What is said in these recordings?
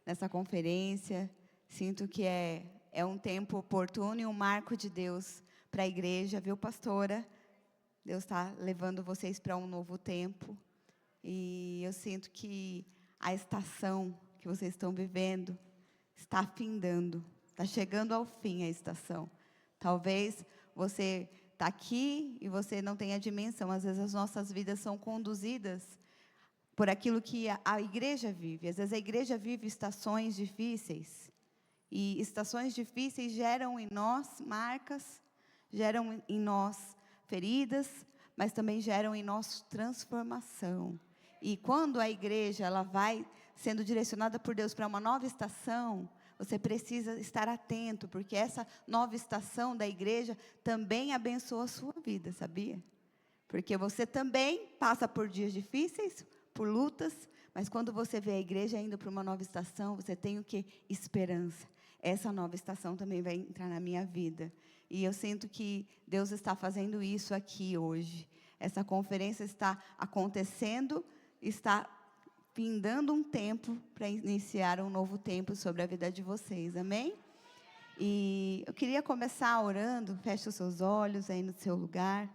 nessa conferência. Sinto que é um tempo oportuno e um marco de Deus para a igreja, viu, pastora? Deus está levando vocês para um novo tempo. E eu sinto que a estação que vocês estão vivendo está findando. Está chegando ao fim a estação. Talvez você está aqui e você não tenha dimensão. Às vezes as nossas vidas são conduzidas por aquilo que a igreja vive. Às vezes a igreja vive estações difíceis. E estações difíceis geram em nós marcas, geram em nós feridas, mas também geram em nós transformação. E quando a igreja ela vai sendo direcionada por Deus para uma nova estação, você precisa estar atento, porque essa nova estação da igreja também abençoa a sua vida, sabia? Porque você também passa por dias difíceis, por lutas, mas quando você vê a igreja indo para uma nova estação, você tem o quê? Esperança. Essa nova estação também vai entrar na minha vida. E eu sinto que Deus está fazendo isso aqui hoje. Essa conferência está acontecendo, está findando um tempo para iniciar um novo tempo sobre a vida de vocês, amém? E eu queria começar orando, feche os seus olhos aí no seu lugar.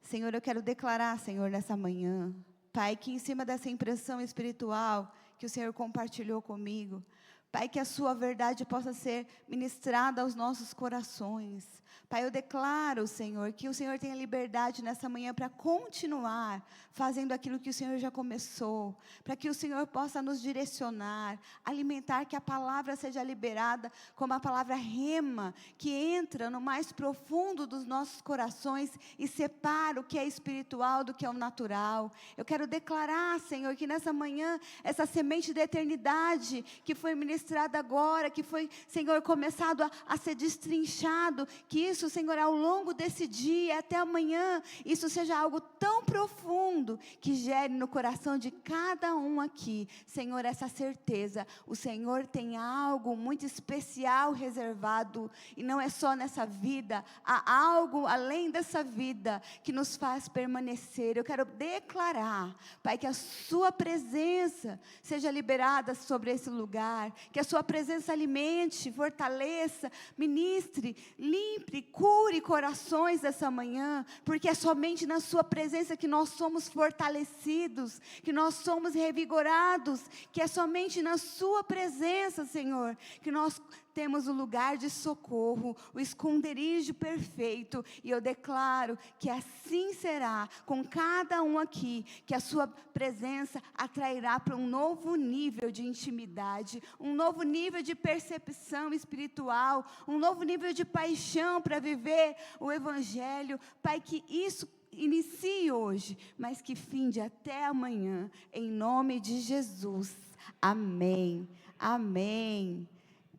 Senhor, eu quero declarar, Senhor, nessa manhã, Pai, que em cima dessa impressão espiritual que o Senhor compartilhou comigo, Pai, que a sua verdade possa ser ministrada aos nossos corações. Pai, eu declaro, Senhor, que o Senhor tenha liberdade nessa manhã para continuar fazendo aquilo que o Senhor já começou, para que o Senhor possa nos direcionar, alimentar, que a palavra seja liberada como a palavra rema, que entra no mais profundo dos nossos corações e separa o que é espiritual do que é o natural. Eu quero declarar, Senhor, que nessa manhã, essa semente da eternidade que foi ministrada agora, que foi, Senhor, começado a ser destrinchado, que isso, Senhor, ao longo desse dia até amanhã, isso seja algo tão profundo, que gere no coração de cada um aqui, Senhor, essa certeza, o Senhor tem algo muito especial reservado, e não é só nessa vida, há algo além dessa vida, que nos faz permanecer. Eu quero declarar, Pai, que a sua presença seja liberada sobre esse lugar, que a sua presença alimente, fortaleça, ministre, limpe, cure corações dessa manhã, porque é somente na sua presença que nós somos fortalecidos, que nós somos revigorados, que é somente na sua presença, Senhor, que nós temos o lugar de socorro, o esconderijo perfeito, e eu declaro que assim será com cada um aqui, que a sua presença atrairá para um novo nível de intimidade, um novo nível de percepção espiritual, um novo nível de paixão para viver o Evangelho. Pai, que isso inicie hoje, mas que finde até amanhã, em nome de Jesus, amém, amém.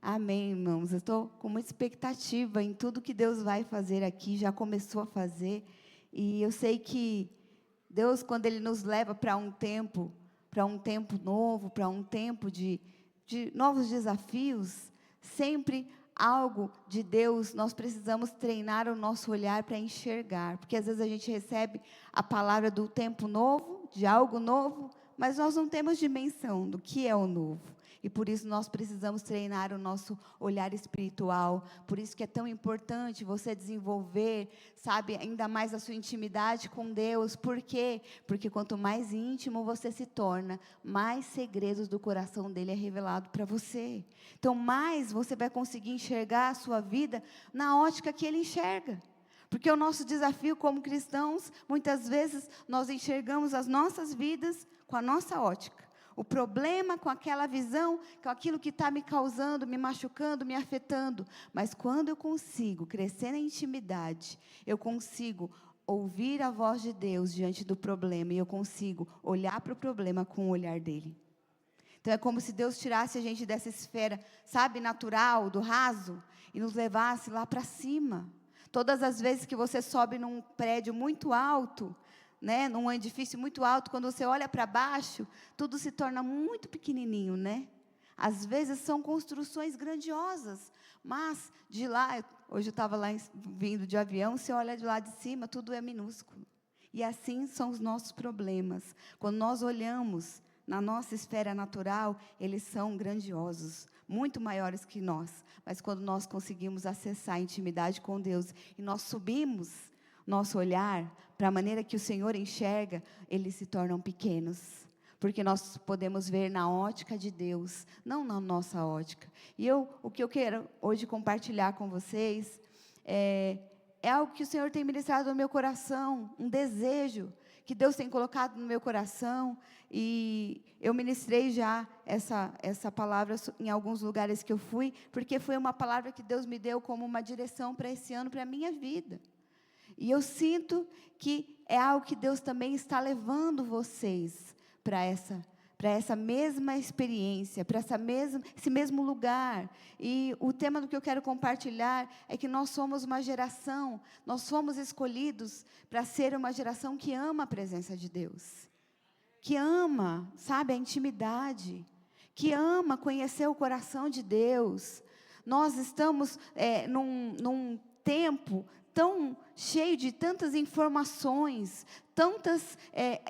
Amém, irmãos. Eu estou com muita expectativa em tudo que Deus vai fazer aqui, já começou a fazer, e eu sei que Deus, quando Ele nos leva para um tempo novo, para um tempo de novos desafios, sempre algo de Deus, nós precisamos treinar o nosso olhar para enxergar, porque às vezes a gente recebe a palavra do tempo novo, de algo novo, mas nós não temos dimensão do que é o novo. E por isso nós precisamos treinar o nosso olhar espiritual. Por isso que é tão importante você desenvolver, sabe, ainda mais a sua intimidade com Deus. Por quê? Porque quanto mais íntimo você se torna, mais segredos do coração dele é revelado para você. Então mais você vai conseguir enxergar a sua vida na ótica que ele enxerga. Porque o nosso desafio como cristãos, muitas vezes nós enxergamos as nossas vidas com a nossa ótica. O problema com aquela visão, com aquilo que está me causando, me machucando, me afetando. Mas quando eu consigo crescer na intimidade, eu consigo ouvir a voz de Deus diante do problema, e eu consigo olhar para o problema com o olhar dele. Então é como se Deus tirasse a gente dessa esfera, sabe, natural, do raso, e nos levasse lá para cima. Todas as vezes que você sobe num prédio muito alto, né, num edifício muito alto, quando você olha para baixo, tudo se torna muito pequenininho, né? Às vezes são construções grandiosas, mas de lá, hoje eu estava lá vindo de avião, você olha de lá de cima, tudo é minúsculo. E assim são os nossos problemas. Quando nós olhamos na nossa esfera natural, eles são grandiosos, muito maiores que nós. Mas quando nós conseguimos acessar a intimidade com Deus, e nós subimos nosso olhar para a maneira que o Senhor enxerga, eles se tornam pequenos. Porque nós podemos ver na ótica de Deus, não na nossa ótica. E o que eu quero hoje compartilhar com vocês é algo que o Senhor tem ministrado no meu coração, um desejo que Deus tem colocado no meu coração. E eu ministrei já essa palavra em alguns lugares que eu fui, porque foi uma palavra que Deus me deu como uma direção para esse ano, para a minha vida. E eu sinto que é algo que Deus também está levando vocês para essa mesma experiência, para esse mesmo lugar. E o tema do que eu quero compartilhar é que nós somos uma geração, nós fomos escolhidos para ser uma geração que ama a presença de Deus, que ama, sabe, a intimidade, que ama conhecer o coração de Deus. Nós estamos num tempo tão cheio de tantas informações, tantas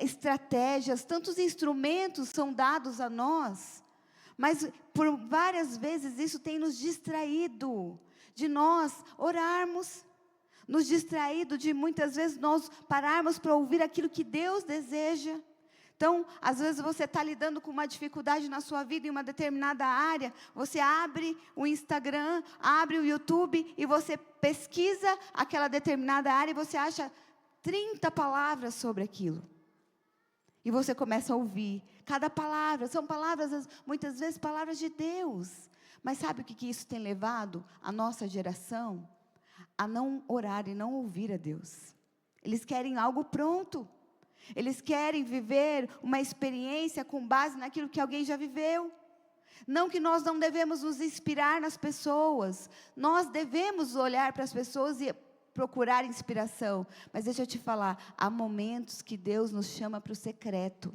estratégias, tantos instrumentos são dados a nós, mas por várias vezes isso tem nos distraído de nós orarmos, nos distraído de muitas vezes nós pararmos para ouvir aquilo que Deus deseja. Então, às vezes você está lidando com uma dificuldade na sua vida em uma determinada área, você abre o Instagram, abre o YouTube e você pesquisa aquela determinada área e você acha 30 palavras sobre aquilo. E você começa a ouvir. Cada palavra, são palavras, muitas vezes palavras de Deus. Mas sabe o que isso tem levado a nossa geração? A não orar e não ouvir a Deus. Eles querem algo pronto. Eles querem viver uma experiência com base naquilo que alguém já viveu. Não que nós não devemos nos inspirar nas pessoas. Nós devemos olhar para as pessoas e procurar inspiração. Mas deixa eu te falar, há momentos que Deus nos chama para o secreto.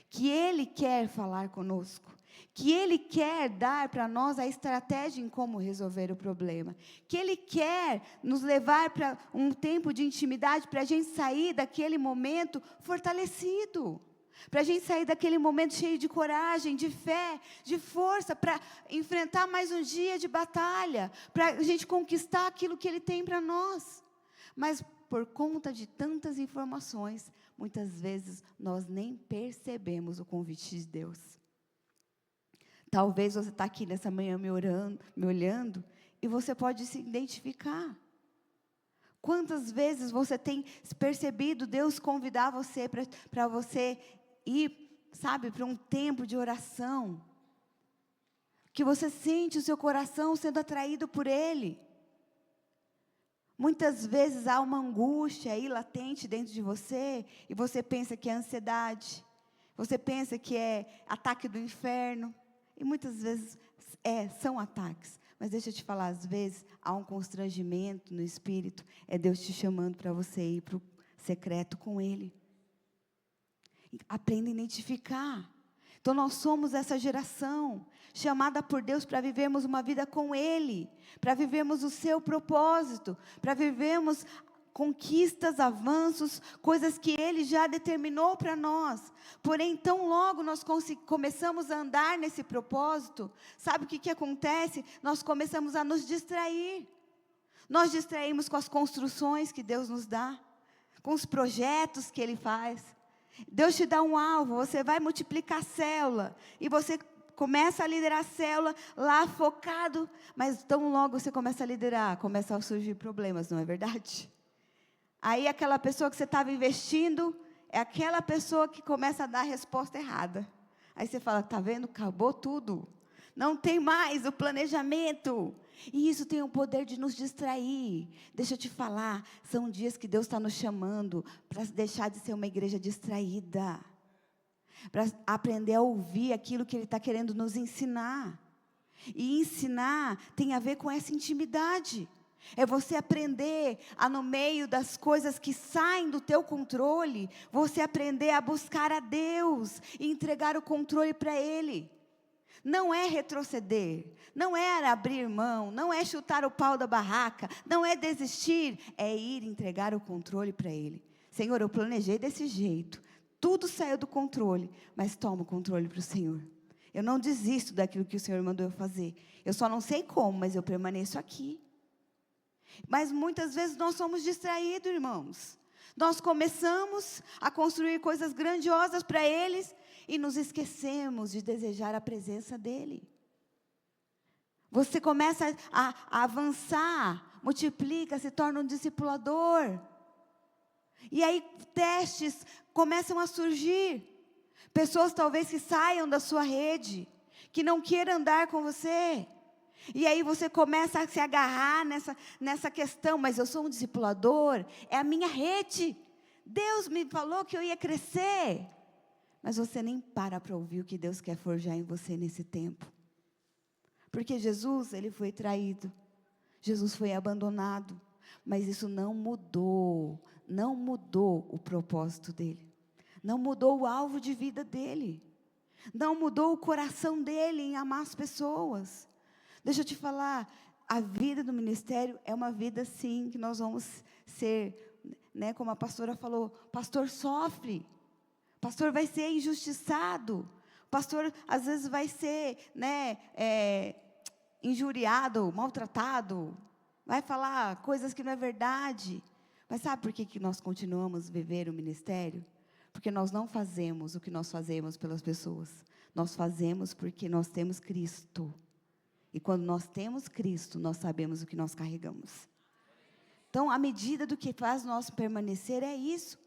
Que Ele quer falar conosco. Que Ele quer dar para nós a estratégia em como resolver o problema. Que Ele quer nos levar para um tempo de intimidade, para a gente sair daquele momento fortalecido. Para a gente sair daquele momento cheio de coragem, de fé, de força, para enfrentar mais um dia de batalha. Para a gente conquistar aquilo que Ele tem para nós. Mas por conta de tantas informações, muitas vezes nós nem percebemos o convite de Deus. Talvez você está aqui nessa manhã me olhando, e você pode se identificar. Quantas vezes você tem percebido Deus convidar você para você ir, sabe, para um tempo de oração? Que você sente o seu coração sendo atraído por Ele. Muitas vezes há uma angústia aí latente dentro de você, e você pensa que é ansiedade, você pensa que é ataque do inferno. E muitas vezes são ataques. Mas deixa eu te falar, às vezes há um constrangimento no espírito. É Deus te chamando para você ir para o secreto com Ele. Aprenda a identificar. Então nós somos essa geração chamada por Deus para vivermos uma vida com Ele. Para vivermos o seu propósito. Para vivermos conquistas, avanços, coisas que Ele já determinou para nós. Porém, tão logo nós começamos a andar nesse propósito, sabe o que acontece? Nós começamos a nos distrair. Nós distraímos com as construções que Deus nos dá, com os projetos que Ele faz. Deus te dá um alvo, você vai multiplicar a célula, e você começa a liderar a célula lá focado, mas tão logo você começa a liderar, começam a surgir problemas, não é verdade? Aí aquela pessoa que você estava investindo, é aquela pessoa que começa a dar a resposta errada. Aí você fala, está vendo? Acabou tudo. Não tem mais o planejamento. E isso tem o poder de nos distrair. Deixa eu te falar, são dias que Deus está nos chamando para deixar de ser uma igreja distraída. Para aprender a ouvir aquilo que Ele está querendo nos ensinar. E ensinar tem a ver com essa intimidade. É você aprender a, no meio das coisas que saem do teu controle, você aprender a buscar a Deus e entregar o controle para Ele. Não é retroceder, não é abrir mão, não é chutar o pau da barraca, não é desistir, é ir entregar o controle para Ele. Senhor, eu planejei desse jeito, Tudo saiu do controle, mas toma o controle para o Senhor. Eu não desisto daquilo que o Senhor mandou eu fazer. Eu só não sei como, mas eu permaneço aqui. Mas muitas vezes nós somos distraídos, irmãos. Nós começamos a construir coisas grandiosas para eles e nos esquecemos de desejar a presença dEle. Você começa a avançar, multiplica, se torna um discipulador. E aí testes começam a surgir. Pessoas talvez que saiam da sua rede, que não queiram andar com você. E aí você começa a se agarrar nessa questão, mas eu sou um discipulador, é a minha rede. Deus me falou que eu ia crescer. Mas você nem para ouvir o que Deus quer forjar em você nesse tempo. Porque Jesus, ele foi traído. Jesus foi abandonado. Mas isso não mudou o propósito dele. Não mudou o alvo de vida dele. Não mudou o coração dele em amar as pessoas. Deixa eu te falar, a vida do ministério é uma vida sim, que nós vamos ser, né, como a pastora falou, pastor sofre, pastor vai ser injustiçado, pastor às vezes vai ser, né, injuriado, maltratado, vai falar coisas que não é verdade. Mas sabe por que nós continuamos a viver o ministério? Porque nós não fazemos o que nós fazemos pelas pessoas, nós fazemos porque nós temos Cristo. E quando nós temos Cristo, nós sabemos o que nós carregamos. Então, a medida do que faz nós permanecer é isso.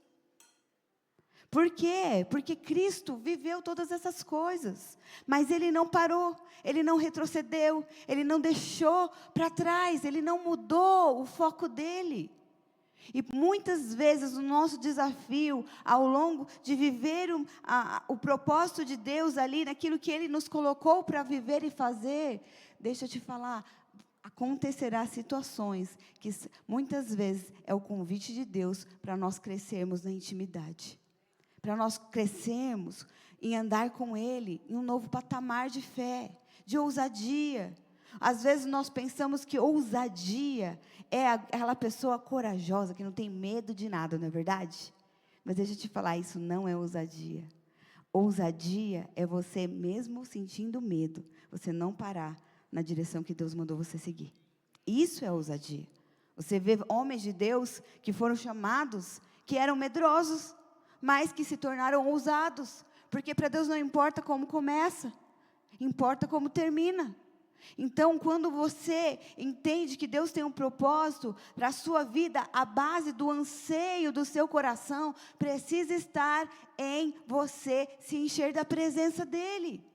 Por quê? Porque Cristo viveu todas essas coisas. Mas Ele não parou, Ele não retrocedeu, Ele não deixou para trás, Ele não mudou o foco dEle. E muitas vezes o nosso desafio, ao longo de viver o propósito de Deus ali, naquilo que Ele nos colocou para viver e fazer, deixa eu te falar, acontecerá situações que muitas vezes é o convite de Deus para nós crescermos na intimidade. Para nós crescermos em andar com Ele, em um novo patamar de fé, de ousadia. Às vezes nós pensamos que ousadia é aquela pessoa corajosa, que não tem medo de nada, não é verdade? Mas deixa eu te falar, isso não é ousadia. Ousadia é você mesmo sentindo medo, você não parar na direção que Deus mandou você seguir. Isso é ousadia. Você vê homens de Deus que foram chamados, que eram medrosos, mas que se tornaram ousados. Porque para Deus não importa como começa, importa como termina. Então, quando você entende que Deus tem um propósito para a sua vida, a base do anseio do seu coração precisa estar em você se encher da presença dEle.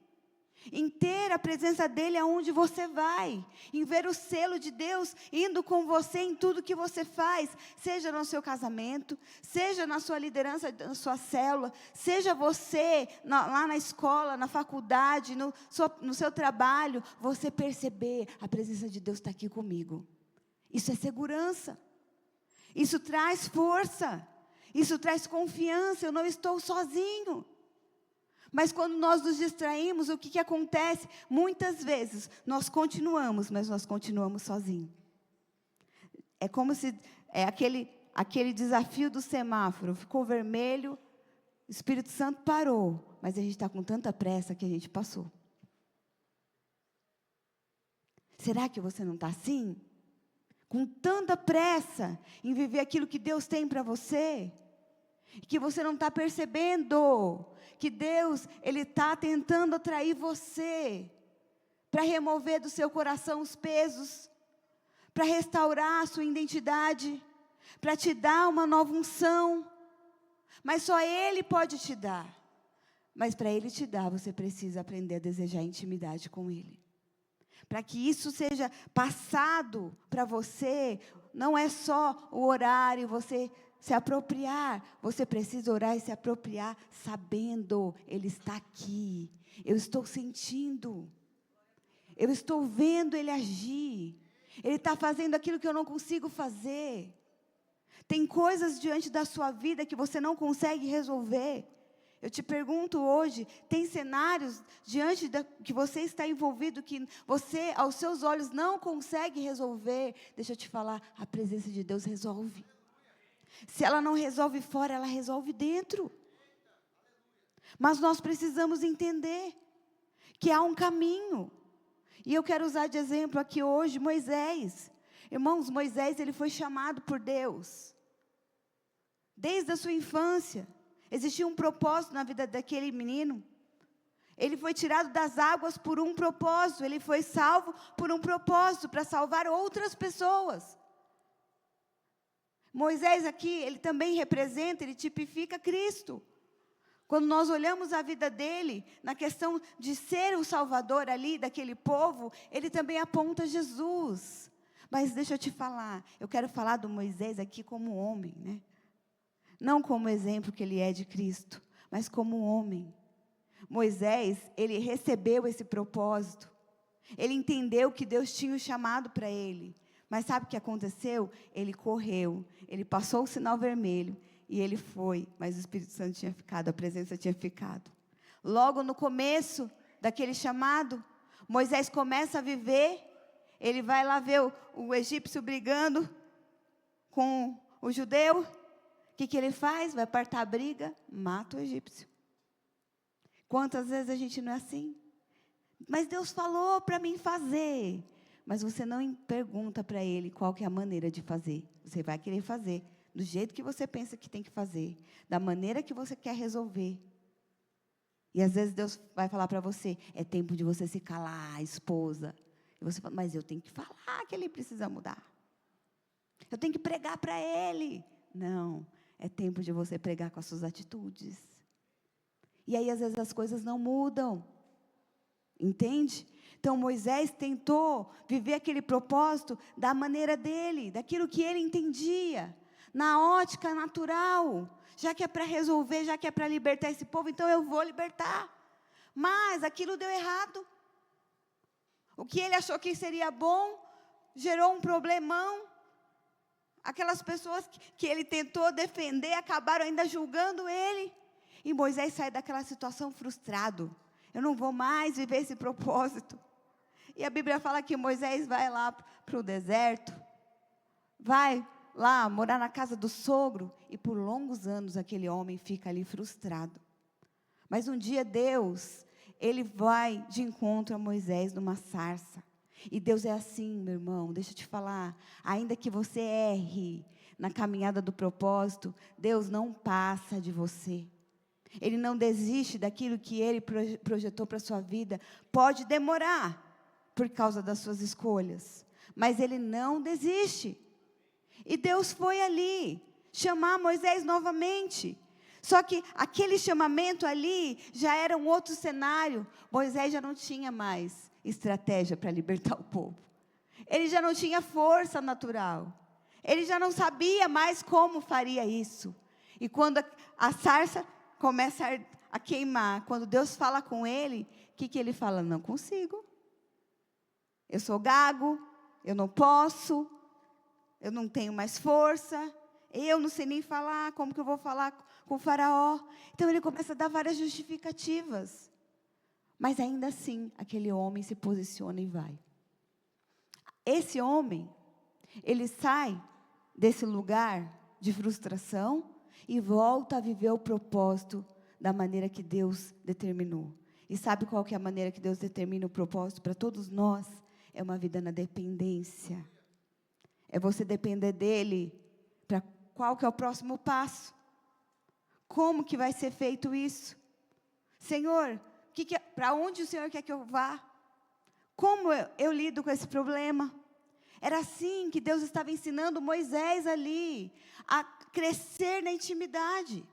Em ter a presença dEle aonde você vai, em ver o selo de Deus indo com você em tudo que você faz, seja no seu casamento, seja na sua liderança, na sua célula, seja você lá na escola, na faculdade, no seu trabalho, você perceber, a presença de Deus está aqui comigo. Isso é segurança, isso traz força, isso traz confiança, eu não estou sozinho. Mas quando nós nos distraímos, o que acontece? Muitas vezes, nós continuamos, mas nós continuamos sozinhos. É como se, aquele desafio do semáforo, ficou vermelho, o Espírito Santo parou, mas a gente está com tanta pressa que a gente passou. Será que você não está assim? Com tanta pressa em viver aquilo que Deus tem para você? Que você não está percebendo que Deus, Ele está tentando atrair você para remover do seu coração os pesos, para restaurar a sua identidade, para te dar uma nova unção. Mas só Ele pode te dar. Mas para Ele te dar, você precisa aprender a desejar intimidade com Ele. Para que isso seja passado para você, não é só o horário, você se apropriar, você precisa orar e se apropriar, sabendo, Ele está aqui, eu estou sentindo, eu estou vendo Ele agir, Ele está fazendo aquilo que eu não consigo fazer. Tem coisas diante da sua vida que você não consegue resolver. Eu te pergunto hoje, tem cenários diante que você está envolvido, que você, aos seus olhos, não consegue resolver? Deixa eu te falar, a presença de Deus resolve. Se ela não resolve fora, ela resolve dentro. Mas nós precisamos entender que há um caminho. E eu quero usar de exemplo aqui hoje Moisés. Irmãos, Moisés, ele foi chamado por Deus. Desde a sua infância, existia um propósito na vida daquele menino. Ele foi tirado das águas por um propósito, ele foi salvo por um propósito, para salvar outras pessoas. Moisés aqui, ele também representa, ele tipifica Cristo. Quando nós olhamos a vida dele, na questão de ser o salvador ali daquele povo, ele também aponta Jesus. Mas deixa eu te falar, eu quero falar do Moisés aqui como homem, né? Não como exemplo que ele é de Cristo, mas como homem. Moisés, ele recebeu esse propósito. Ele entendeu que Deus tinha o chamado para ele. Mas sabe o que aconteceu? Ele correu, ele passou o sinal vermelho e ele foi, mas o Espírito Santo tinha ficado, a presença tinha ficado. Logo no começo daquele chamado, Moisés começa a viver, ele vai lá ver o egípcio brigando com o judeu. O que ele faz? Vai apartar a briga, mata o egípcio. Quantas vezes a gente não é assim? Mas Deus falou para mim fazer. Mas você não pergunta para Ele qual que é a maneira de fazer. Você vai querer fazer do jeito que você pensa que tem que fazer. Da maneira que você quer resolver. E às vezes Deus vai falar para você, é tempo de você se calar, esposa. E você fala, mas eu tenho que falar que ele precisa mudar. Eu tenho que pregar para ele. Não, é tempo de você pregar com as suas atitudes. E aí, às vezes, as coisas não mudam. Entende? Então, Moisés tentou viver aquele propósito da maneira dele, daquilo que ele entendia, na ótica natural. Já que é para resolver, já que é para libertar esse povo, então eu vou libertar. Mas aquilo deu errado. O que ele achou que seria bom, gerou um problemão. Aquelas pessoas que ele tentou defender, acabaram ainda julgando ele. E Moisés sai daquela situação frustrado. Eu não vou mais viver esse propósito. E a Bíblia fala que Moisés vai lá para o deserto. Vai lá morar na casa do sogro. E por longos anos aquele homem fica ali frustrado. Mas um dia Deus, ele vai de encontro a Moisés numa sarça. E Deus é assim, meu irmão, deixa eu te falar. Ainda que você erre na caminhada do propósito, Deus não passa de você. Ele não desiste daquilo que Ele projetou para a sua vida. Pode demorar por causa das suas escolhas, mas Ele não desiste. E Deus foi ali chamar Moisés novamente. Só que aquele chamamento ali já era um outro cenário. Moisés já não tinha mais estratégia para libertar o povo. Ele já não tinha força natural. Ele já não sabia mais como faria isso. E quando a sarça começa a queimar, quando Deus fala com ele, o que ele fala? Não consigo. Eu sou gago, eu não posso, eu não tenho mais força, eu não sei nem falar, como que eu vou falar com o faraó? Então ele começa a dar várias justificativas. Mas ainda assim, aquele homem se posiciona e vai. Esse homem, ele sai desse lugar de frustração e volta a viver o propósito da maneira que Deus determinou. E sabe qual que é a maneira que Deus determina o propósito para todos nós? É uma vida na dependência. É você depender dEle para qual que é o próximo passo. Como que vai ser feito isso? Senhor, para onde o Senhor quer que eu vá? Como eu lido com esse problema? Era assim que Deus estava ensinando Moisés ali, a crescer na intimidade.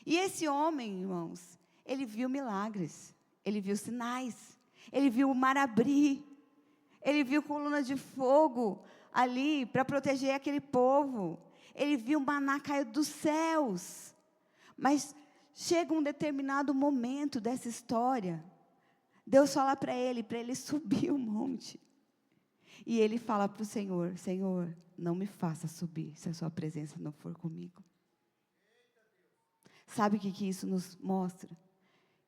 E esse homem, irmãos, ele viu milagres, ele viu sinais, ele viu o mar abrir, ele viu coluna de fogo ali para proteger aquele povo, ele viu o maná cair dos céus. Mas chega um determinado momento dessa história, Deus fala para ele subir o monte. E ele fala para o Senhor, Senhor, não me faça subir, se a sua presença não for comigo. Sabe o que isso nos mostra?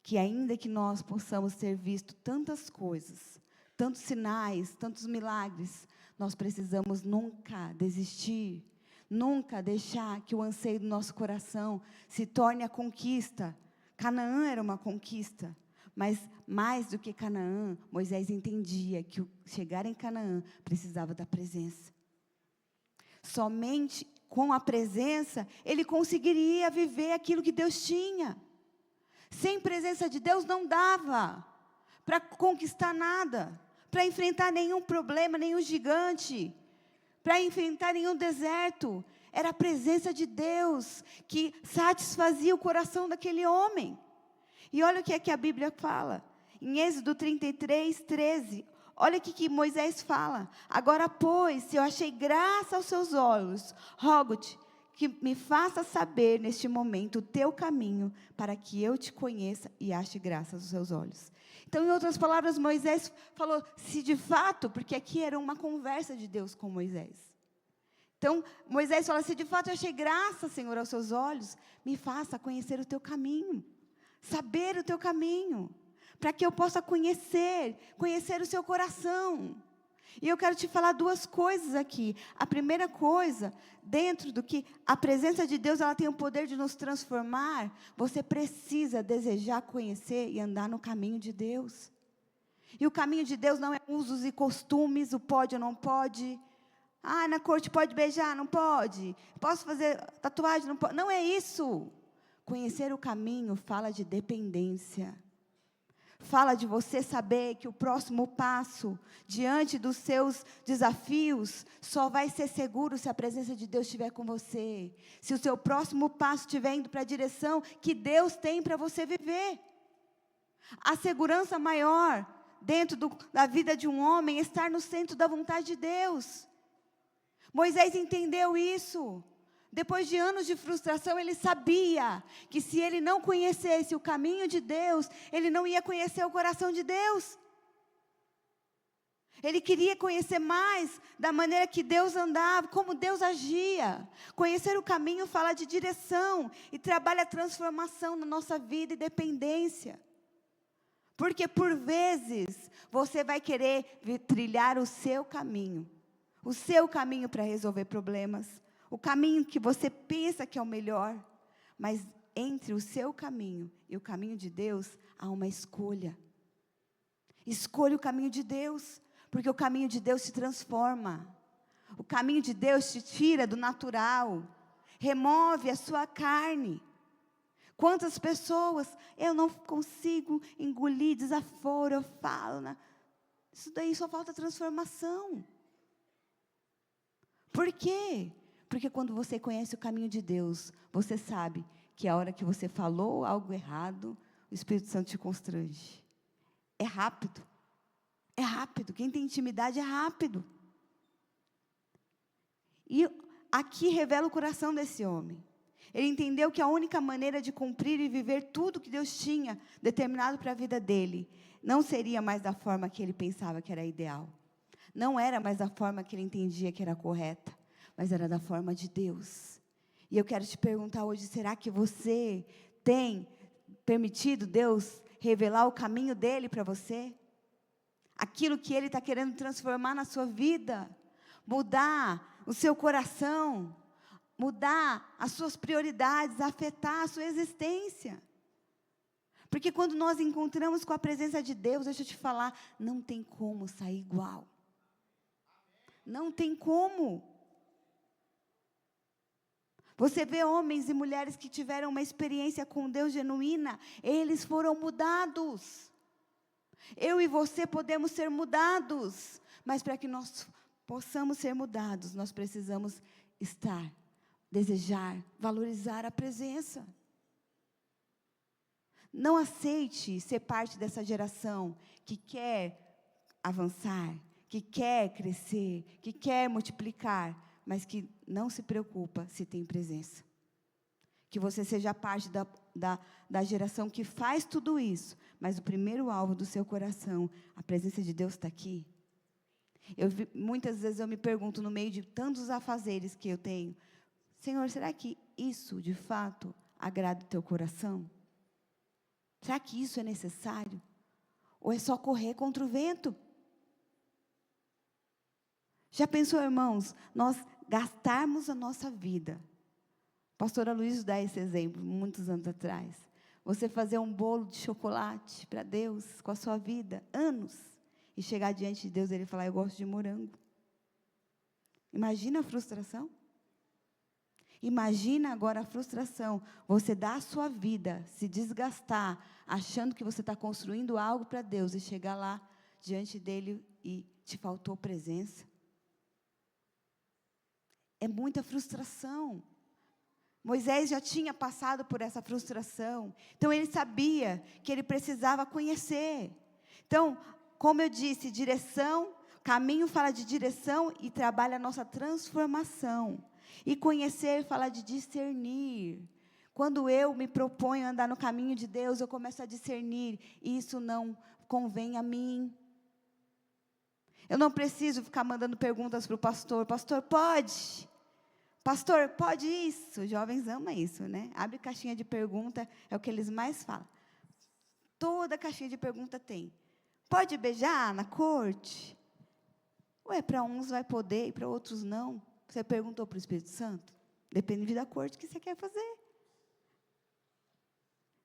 Que ainda que nós possamos ter visto tantas coisas, tantos sinais, tantos milagres, nós precisamos nunca desistir, nunca deixar que o anseio do nosso coração se torne a conquista Canaã era uma conquista, mas mais do que Canaã, Moisés entendia que chegar em Canaã precisava da presença. Somente com a presença ele conseguiria viver aquilo que Deus tinha. Sem presença de Deus não dava para conquistar nada, para enfrentar nenhum problema, nenhum gigante, para enfrentar nenhum deserto. Era a presença de Deus que satisfazia o coração daquele homem. E olha o que é que a Bíblia fala, em Êxodo 33, 13. Olha o que Moisés fala. Agora, pois, se eu achei graça aos seus olhos, rogo-te que me faça saber neste momento o teu caminho, para que eu te conheça e ache graça aos seus olhos. Então, em outras palavras, Moisés falou, se de fato, porque aqui era uma conversa de Deus com Moisés. Então, Moisés fala, se de fato eu achei graça, Senhor, aos seus olhos, me faça conhecer o teu caminho, saber o teu caminho, para que eu possa conhecer o seu coração. E eu quero te falar duas coisas aqui. A primeira coisa, dentro do que a presença de Deus, ela tem o poder de nos transformar, você precisa desejar conhecer e andar no caminho de Deus. E o caminho de Deus não é usos e costumes, o pode ou não pode. Ah, na corte pode beijar, não pode. Posso fazer tatuagem, não pode. Não é isso. Conhecer o caminho fala de dependência. Fala de você saber que o próximo passo, diante dos seus desafios, só vai ser seguro se a presença de Deus estiver com você. Se o seu próximo passo estiver indo para a direção que Deus tem para você viver. A segurança maior dentro da vida de um homem é estar no centro da vontade de Deus. Moisés entendeu isso. Depois de anos de frustração, ele sabia que se ele não conhecesse o caminho de Deus, ele não ia conhecer o coração de Deus. Ele queria conhecer mais da maneira que Deus andava, como Deus agia. Conhecer o caminho fala de direção e trabalha a transformação na nossa vida e dependência. Porque por vezes você vai querer trilhar o seu caminho para resolver problemas. O caminho que você pensa que é o melhor, mas entre o seu caminho e o caminho de Deus, há uma escolha. Escolha o caminho de Deus, porque o caminho de Deus te transforma. O caminho de Deus te tira do natural, remove a sua carne. Quantas pessoas, eu não consigo engolir desaforo, eu falo, né? Isso daí só falta transformação. Por quê? Porque quando você conhece o caminho de Deus, você sabe que a hora que você falou algo errado, o Espírito Santo te constrange. É rápido. É rápido. Quem tem intimidade é rápido. E aqui revela o coração desse homem. Ele entendeu que a única maneira de cumprir e viver tudo que Deus tinha determinado para a vida dele, não seria mais da forma que ele pensava que era ideal. Não era mais da forma que ele entendia que era correta. Mas era da forma de Deus. E eu quero te perguntar hoje, será que você tem permitido Deus revelar o caminho dele para você? Aquilo que ele está querendo transformar na sua vida, mudar o seu coração, mudar as suas prioridades, afetar a sua existência. Porque quando nós encontramos com a presença de Deus, deixa eu te falar, não tem como sair igual. Não tem como. Você vê homens e mulheres que tiveram uma experiência com Deus genuína, eles foram mudados. Eu e você podemos ser mudados, mas para que nós possamos ser mudados, nós precisamos estar, desejar, valorizar a presença. Não aceite ser parte dessa geração que quer avançar, que quer crescer, que quer multiplicar, mas que não se preocupa se tem presença. Que você seja parte da geração que faz tudo isso, mas o primeiro alvo do seu coração, a presença de Deus está aqui. Muitas vezes eu me pergunto, no meio de tantos afazeres que eu tenho, Senhor, será que isso de fato agrada o teu coração? Será que isso é necessário? Ou é só correr contra o vento? Já pensou, irmãos, nós gastarmos a nossa vida? A pastora Luiz dá esse exemplo, muitos anos atrás. Você fazer um bolo de chocolate para Deus com a sua vida, anos, e chegar diante de Deus e Ele falar, eu gosto de morango. Imagina a frustração. Imagina agora a frustração, você dar a sua vida, se desgastar, achando que você está construindo algo para Deus, e chegar lá diante dEle e te faltou presença. É muita frustração. Moisés já tinha passado por essa frustração, então ele sabia que ele precisava conhecer. Então, como eu disse, direção, caminho fala de direção e trabalha a nossa transformação. E conhecer fala de discernir. Quando eu me proponho a andar no caminho de Deus, eu começo a discernir, isso não convém a mim. Eu não preciso ficar mandando perguntas para o pastor, pastor, pode? Pastor, pode isso? Os jovens amam isso, né? Abre caixinha de pergunta, é o que eles mais falam. Toda caixinha de pergunta tem. Pode beijar na corte? Ué, para uns vai poder e para outros não. Você perguntou para o Espírito Santo? Depende da corte que você quer fazer.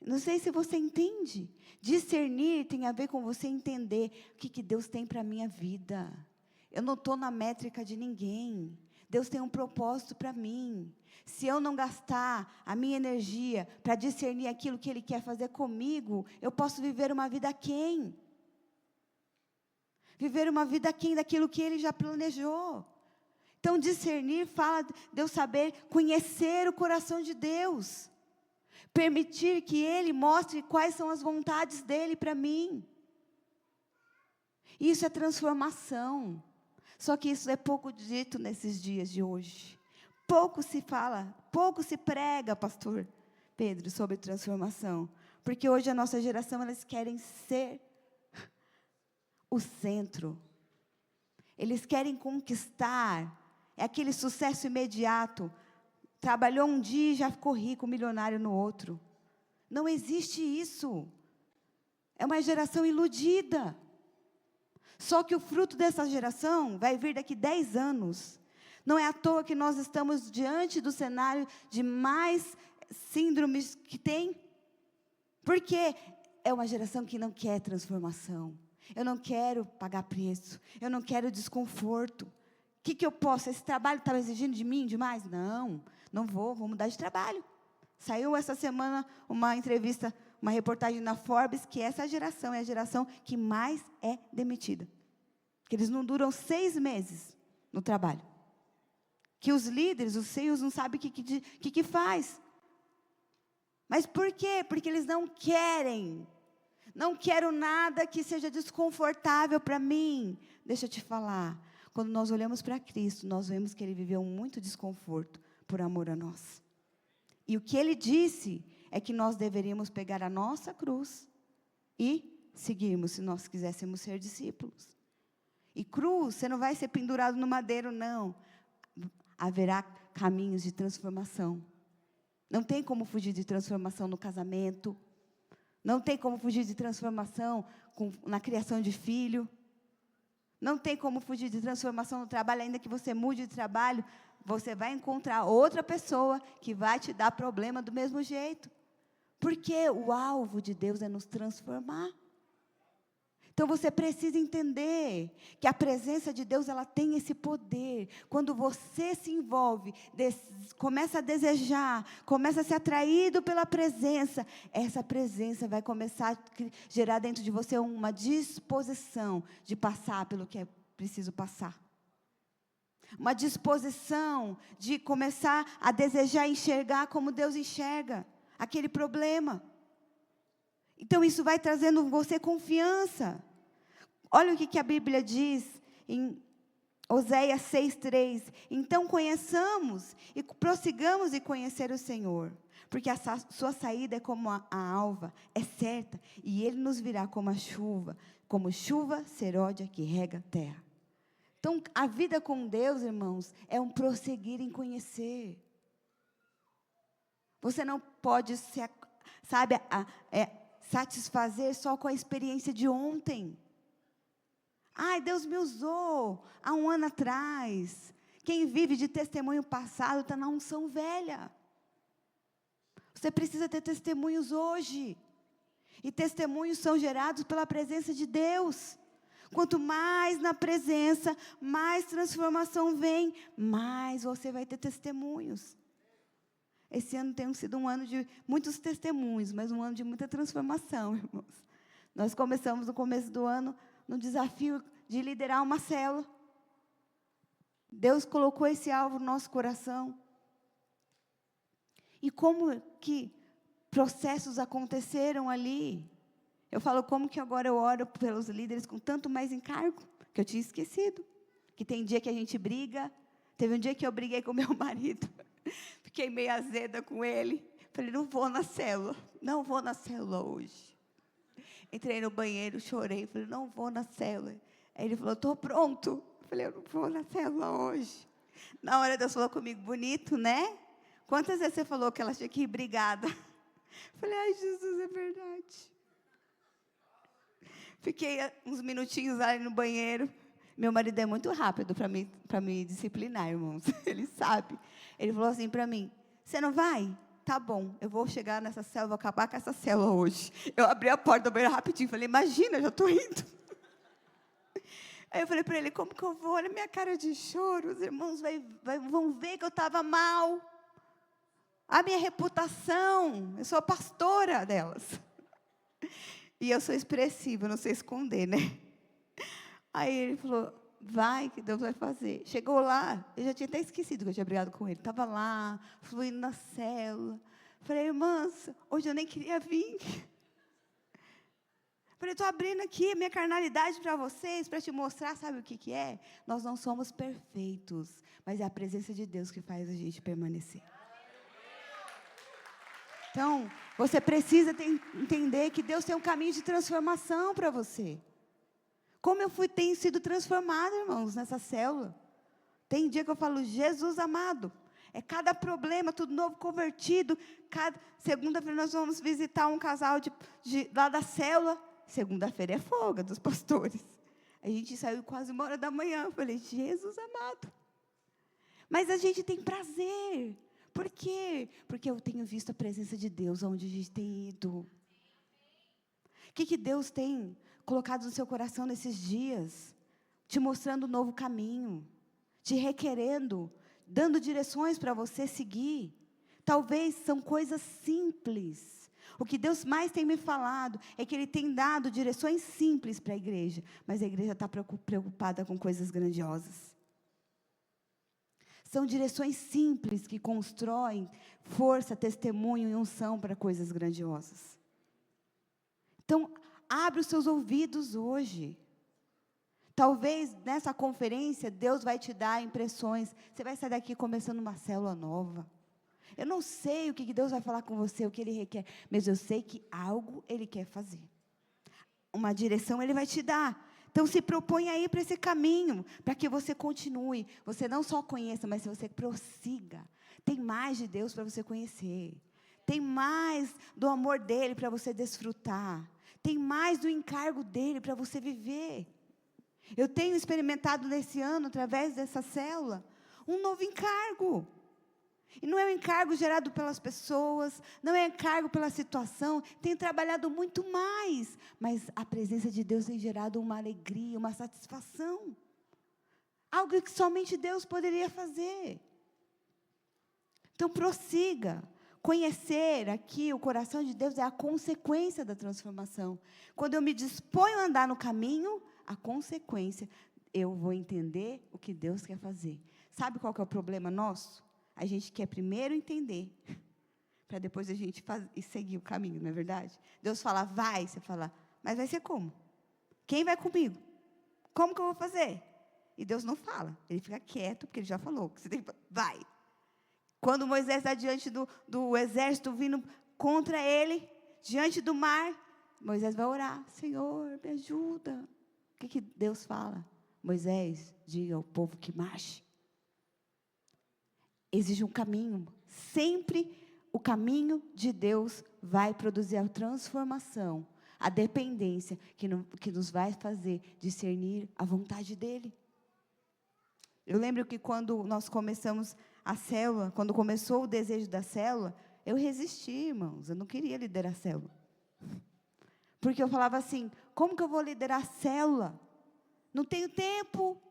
Não sei se você entende. Discernir tem a ver com você entender o que Deus tem para a minha vida. Eu não estou na métrica de ninguém. Deus tem um propósito para mim. Se eu não gastar a minha energia para discernir aquilo que Ele quer fazer comigo, eu posso viver uma vida aquém. Viver uma vida aquém daquilo que Ele já planejou. Então, discernir fala de eu saber conhecer o coração de Deus. Permitir que Ele mostre quais são as vontades dEle para mim. Isso é transformação. Só que isso é pouco dito nesses dias de hoje. Pouco se fala, pouco se prega, pastor Pedro, sobre transformação. Porque hoje a nossa geração, eles querem ser o centro. Eles querem conquistar. É aquele sucesso imediato. Trabalhou um dia e já ficou rico, milionário no outro. Não existe isso. É uma geração iludida. Só que o fruto dessa geração vai vir daqui 10 anos. Não é à toa que nós estamos diante do cenário de mais síndromes que tem. Porque é uma geração que não quer transformação. Eu não quero pagar preço. Eu não quero desconforto. O que eu posso? Esse trabalho está exigindo de mim demais? Não, não vou mudar de trabalho. Saiu essa semana uma entrevista, uma reportagem na Forbes, que essa geração é a geração que mais é demitida. Que eles não duram 6 meses no trabalho. Que os líderes, os CEOs, não sabem o que faz. Mas por quê? Porque eles não querem. Não quero nada que seja desconfortável para mim. Deixa eu te falar. Quando nós olhamos para Cristo, nós vemos que Ele viveu muito desconforto por amor a nós. E o que Ele disse é que nós deveríamos pegar a nossa cruz e seguirmos, se nós quiséssemos ser discípulos. E cruz, você não vai ser pendurado no madeiro, não. Haverá caminhos de transformação. Não tem como fugir de transformação no casamento. Não tem como fugir de transformação na criação de filho. Não tem como fugir de transformação no trabalho, ainda que você mude de trabalho, você vai encontrar outra pessoa que vai te dar problema do mesmo jeito. Porque o alvo de Deus é nos transformar. Então você precisa entender que a presença de Deus, ela tem esse poder. Quando você se envolve, começa a desejar, começa a ser atraído pela presença, essa presença vai começar a gerar dentro de você uma disposição de passar pelo que é preciso passar. Uma disposição de começar a desejar enxergar como Deus enxerga aquele problema. Então, isso vai trazendo em você confiança. Olha o que a Bíblia diz em Oséias 6:3. Então, conheçamos e prossigamos em conhecer o Senhor. Porque a sua saída é como a alva, é certa. E Ele nos virá como chuva seródia que rega a terra. Então, a vida com Deus, irmãos, é um prosseguir em conhecer. Você não pode satisfazer só com a experiência de ontem. Ai, Deus me usou há 1 ano atrás. Quem vive de testemunho passado está na unção velha. Você precisa ter testemunhos hoje. E testemunhos são gerados pela presença de Deus. Quanto mais na presença, mais transformação vem, mais você vai ter testemunhos. Esse ano tem sido um ano de muitos testemunhos, mas um ano de muita transformação, irmãos. Nós começamos no começo do ano no desafio de liderar uma célula. Deus colocou esse alvo no nosso coração. E como que processos aconteceram ali? Eu falo como que agora eu oro pelos líderes com tanto mais encargo, que eu tinha esquecido. Que tem dia que a gente briga. Teve um dia que eu briguei com meu marido. Fiquei meio azeda com ele. Falei, não vou na célula. Não vou na célula hoje. Entrei no banheiro, chorei. Falei, não vou na célula. Aí ele falou, estou pronto. Falei, eu não vou na célula hoje. Na hora Deus falou comigo, bonito, né? Quantas vezes você falou que ela tinha que ir brigada? Falei, ai, Jesus, é verdade. Fiquei uns minutinhos ali no banheiro. Meu marido é muito rápido para me disciplinar, irmãos. Ele sabe. Ele falou assim para mim, você não vai? Tá bom, eu vou chegar nessa célula, vou acabar com essa célula hoje. Eu abri a porta do banheiro rapidinho, falei, imagina, eu já estou indo. Aí eu falei para ele, como que eu vou? Olha a minha cara de choro, os irmãos vão ver que eu estava mal. A minha reputação, eu sou a pastora delas. E eu sou expressiva, não sei esconder, né? Aí ele falou, vai que Deus vai fazer. Chegou lá, eu já tinha até esquecido que eu tinha brigado com ele. Estava lá, fluindo na célula. Falei, irmãs, hoje eu nem queria vir. Falei, estou abrindo aqui a minha carnalidade para vocês, para te mostrar, sabe o que é? Nós não somos perfeitos, mas é a presença de Deus que faz a gente permanecer. Então, você precisa entender que Deus tem um caminho de transformação para você. Como tenho sido transformada, irmãos, nessa célula. Tem dia que eu falo, Jesus amado, é cada problema, tudo novo, convertido. Segunda-feira nós vamos visitar um casal lá da célula. Segunda-feira é folga dos pastores. A gente saiu quase 1h da manhã. Eu falei, Jesus amado. Mas a gente tem prazer. Por quê? Porque eu tenho visto a presença de Deus onde a gente tem ido. O que Deus tem colocado no seu coração nesses dias? Te mostrando um novo caminho. Te requerendo, dando direções para você seguir. Talvez são coisas simples. O que Deus mais tem me falado é que Ele tem dado direções simples para a igreja. Mas a igreja está preocupada com coisas grandiosas. São direções simples que constroem força, testemunho e unção para coisas grandiosas. Então, abre os seus ouvidos hoje. Talvez nessa conferência, Deus vai te dar impressões. Você vai sair daqui começando uma célula nova. Eu não sei o que Deus vai falar com você, o que Ele requer. Mas eu sei que algo Ele quer fazer. Uma direção Ele vai te dar. Então, se propõe aí para esse caminho, para que você continue. Você não só conheça, mas você prossiga. Tem mais de Deus para você conhecer. Tem mais do amor dEle para você desfrutar. Tem mais do encargo dEle para você viver. Eu tenho experimentado nesse ano, através dessa célula, um novo encargo. E não é um encargo gerado pelas pessoas, não é um encargo pela situação, tenho trabalhado muito mais, mas a presença de Deus tem gerado uma alegria, uma satisfação, algo que somente Deus poderia fazer. Então prossiga, conhecer aqui o coração de Deus é a consequência da transformação. Quando eu me disponho a andar no caminho, a consequência, eu vou entender o que Deus quer fazer. Sabe qual que é o problema nosso? A gente quer primeiro entender, para depois a gente seguir o caminho, não é verdade? Deus fala, vai, você fala, mas vai ser como? Quem vai comigo? Como que eu vou fazer? E Deus não fala, Ele fica quieto, porque Ele já falou, que você tem que, vai. Quando Moisés está diante do exército vindo contra ele, diante do mar, Moisés vai orar, Senhor, me ajuda. O que Deus fala? Moisés, diga ao povo que marche. Exige um caminho. Sempre o caminho de Deus vai produzir a transformação, a dependência que nos vai fazer discernir a vontade dEle. Eu lembro que quando nós começamos a célula, quando começou o desejo da célula, eu resisti, irmãos, eu não queria liderar a célula. Porque eu falava assim, como que eu vou liderar a célula? Não tenho tempo,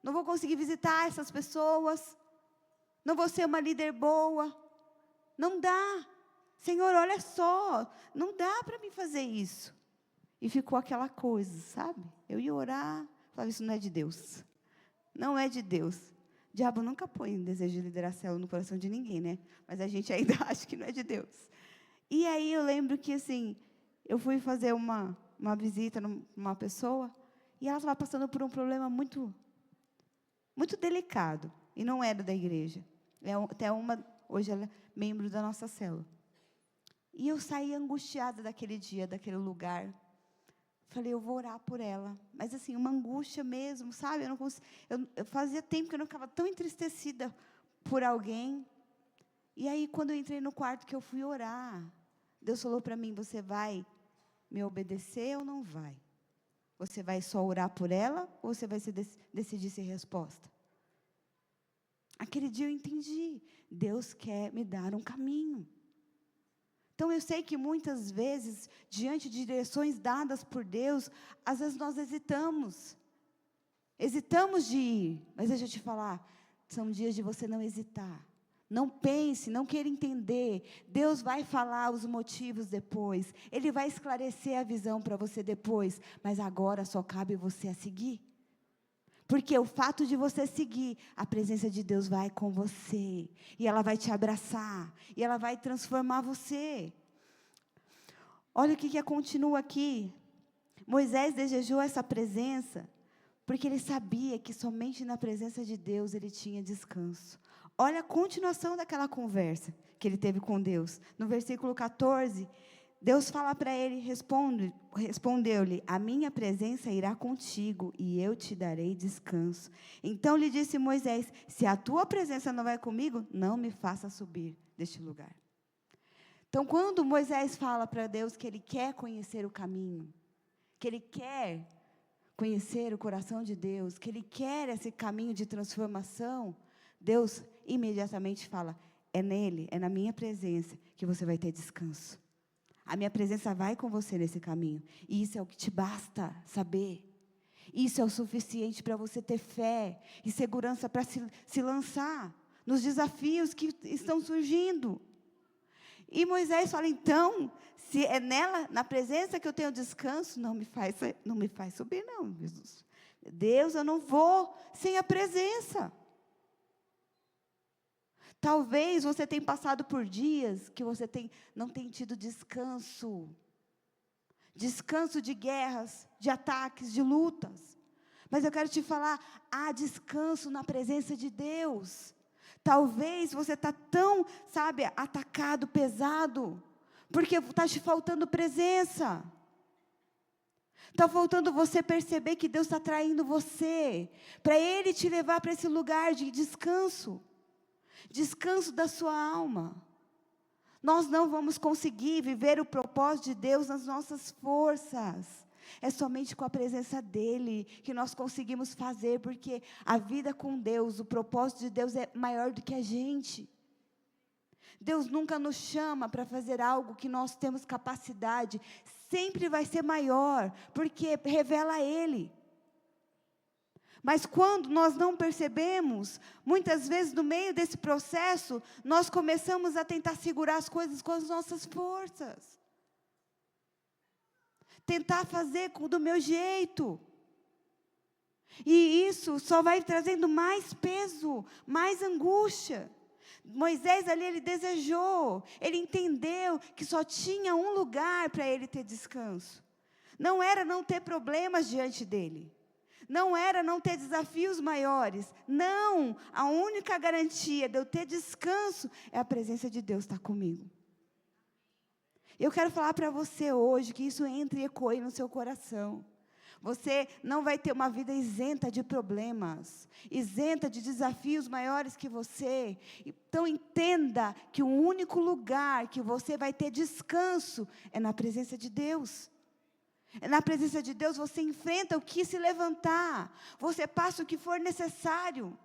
não vou conseguir visitar essas pessoas, não vou ser uma líder boa, não dá. Senhor, olha só, não dá para mim fazer isso. E ficou aquela coisa, sabe? Eu ia orar, falava, isso não é de Deus. Não é de Deus. O diabo nunca põe desejo de liderar a célula no coração de ninguém, né? Mas a gente ainda acha que não é de Deus. E aí eu lembro que, assim, eu fui fazer uma visita numa pessoa, e ela estava passando por um problema muito, muito delicado. E não era da igreja. Hoje ela é membro da nossa célula. E eu saí angustiada daquele dia, daquele lugar. Falei, eu vou orar por ela. Mas, assim, uma angústia mesmo, sabe? Eu fazia tempo que eu não ficava tão entristecida por alguém. E aí, quando eu entrei no quarto que eu fui orar, Deus falou para mim, você vai me obedecer ou não vai? Você vai só orar por ela ou você vai decidir ser resposta? Aquele dia eu entendi. Deus quer me dar um caminho. Então, eu sei que muitas vezes, diante de direções dadas por Deus, às vezes nós hesitamos. Hesitamos de ir. Mas deixa eu te falar, são dias de você não hesitar. Não pense, não queira entender. Deus vai falar os motivos depois. Ele vai esclarecer a visão para você depois. Mas agora só cabe você a seguir. Porque o fato de você seguir, a presença de Deus vai com você. E ela vai te abraçar. E ela vai transformar você. Olha o que continua aqui. Moisés desejou essa presença, porque ele sabia que somente na presença de Deus ele tinha descanso. Olha a continuação daquela conversa que ele teve com Deus. No versículo 14, Deus fala para ele, respondeu-lhe, a minha presença irá contigo e eu te darei descanso. Então lhe disse Moisés, se a tua presença não vai comigo, não me faça subir deste lugar. Então, quando Moisés fala para Deus que ele quer conhecer o caminho, que ele quer conhecer o coração de Deus, que ele quer esse caminho de transformação, Deus imediatamente fala, é nele, é na minha presença que você vai ter descanso. A minha presença vai com você nesse caminho. E isso é o que te basta saber. Isso é o suficiente para você ter fé e segurança para se lançar nos desafios que estão surgindo. E Moisés fala, então, se é nela, na presença que eu tenho descanso, não me faz subir não, Jesus. Deus, eu não vou sem a presença. Talvez você tenha passado por dias que você não tem tido descanso. Descanso de guerras, de ataques, de lutas. Mas eu quero te falar, há descanso na presença de Deus. Talvez você está tão, atacado, pesado, porque está te faltando presença. Está faltando você perceber que Deus está traindo você, para Ele te levar para esse lugar de descanso. Descanso da sua alma. Nós não vamos conseguir viver o propósito de Deus nas nossas forças. É somente com a presença dEle que nós conseguimos fazer, porque a vida com Deus, o propósito de Deus é maior do que a gente. Deus nunca nos chama para fazer algo que nós temos capacidade, sempre vai ser maior, porque revela Ele. Mas quando nós não percebemos, muitas vezes no meio desse processo, nós começamos a tentar segurar as coisas com as nossas forças. Tentar fazer do meu jeito. E isso só vai trazendo mais peso, mais angústia. Moisés ali, ele desejou, ele entendeu que só tinha um lugar para ele ter descanso. Não era não ter problemas diante dele. Não era não ter desafios maiores. Não, a única garantia de eu ter descanso é a presença de Deus estar comigo. Eu quero falar para você hoje que isso entre e ecoe no seu coração. Você não vai ter uma vida isenta de problemas, isenta de desafios maiores que você. Então entenda que o único lugar que você vai ter descanso é na presença de Deus. Na presença de Deus você enfrenta o que se levantar, você passa o que for necessário.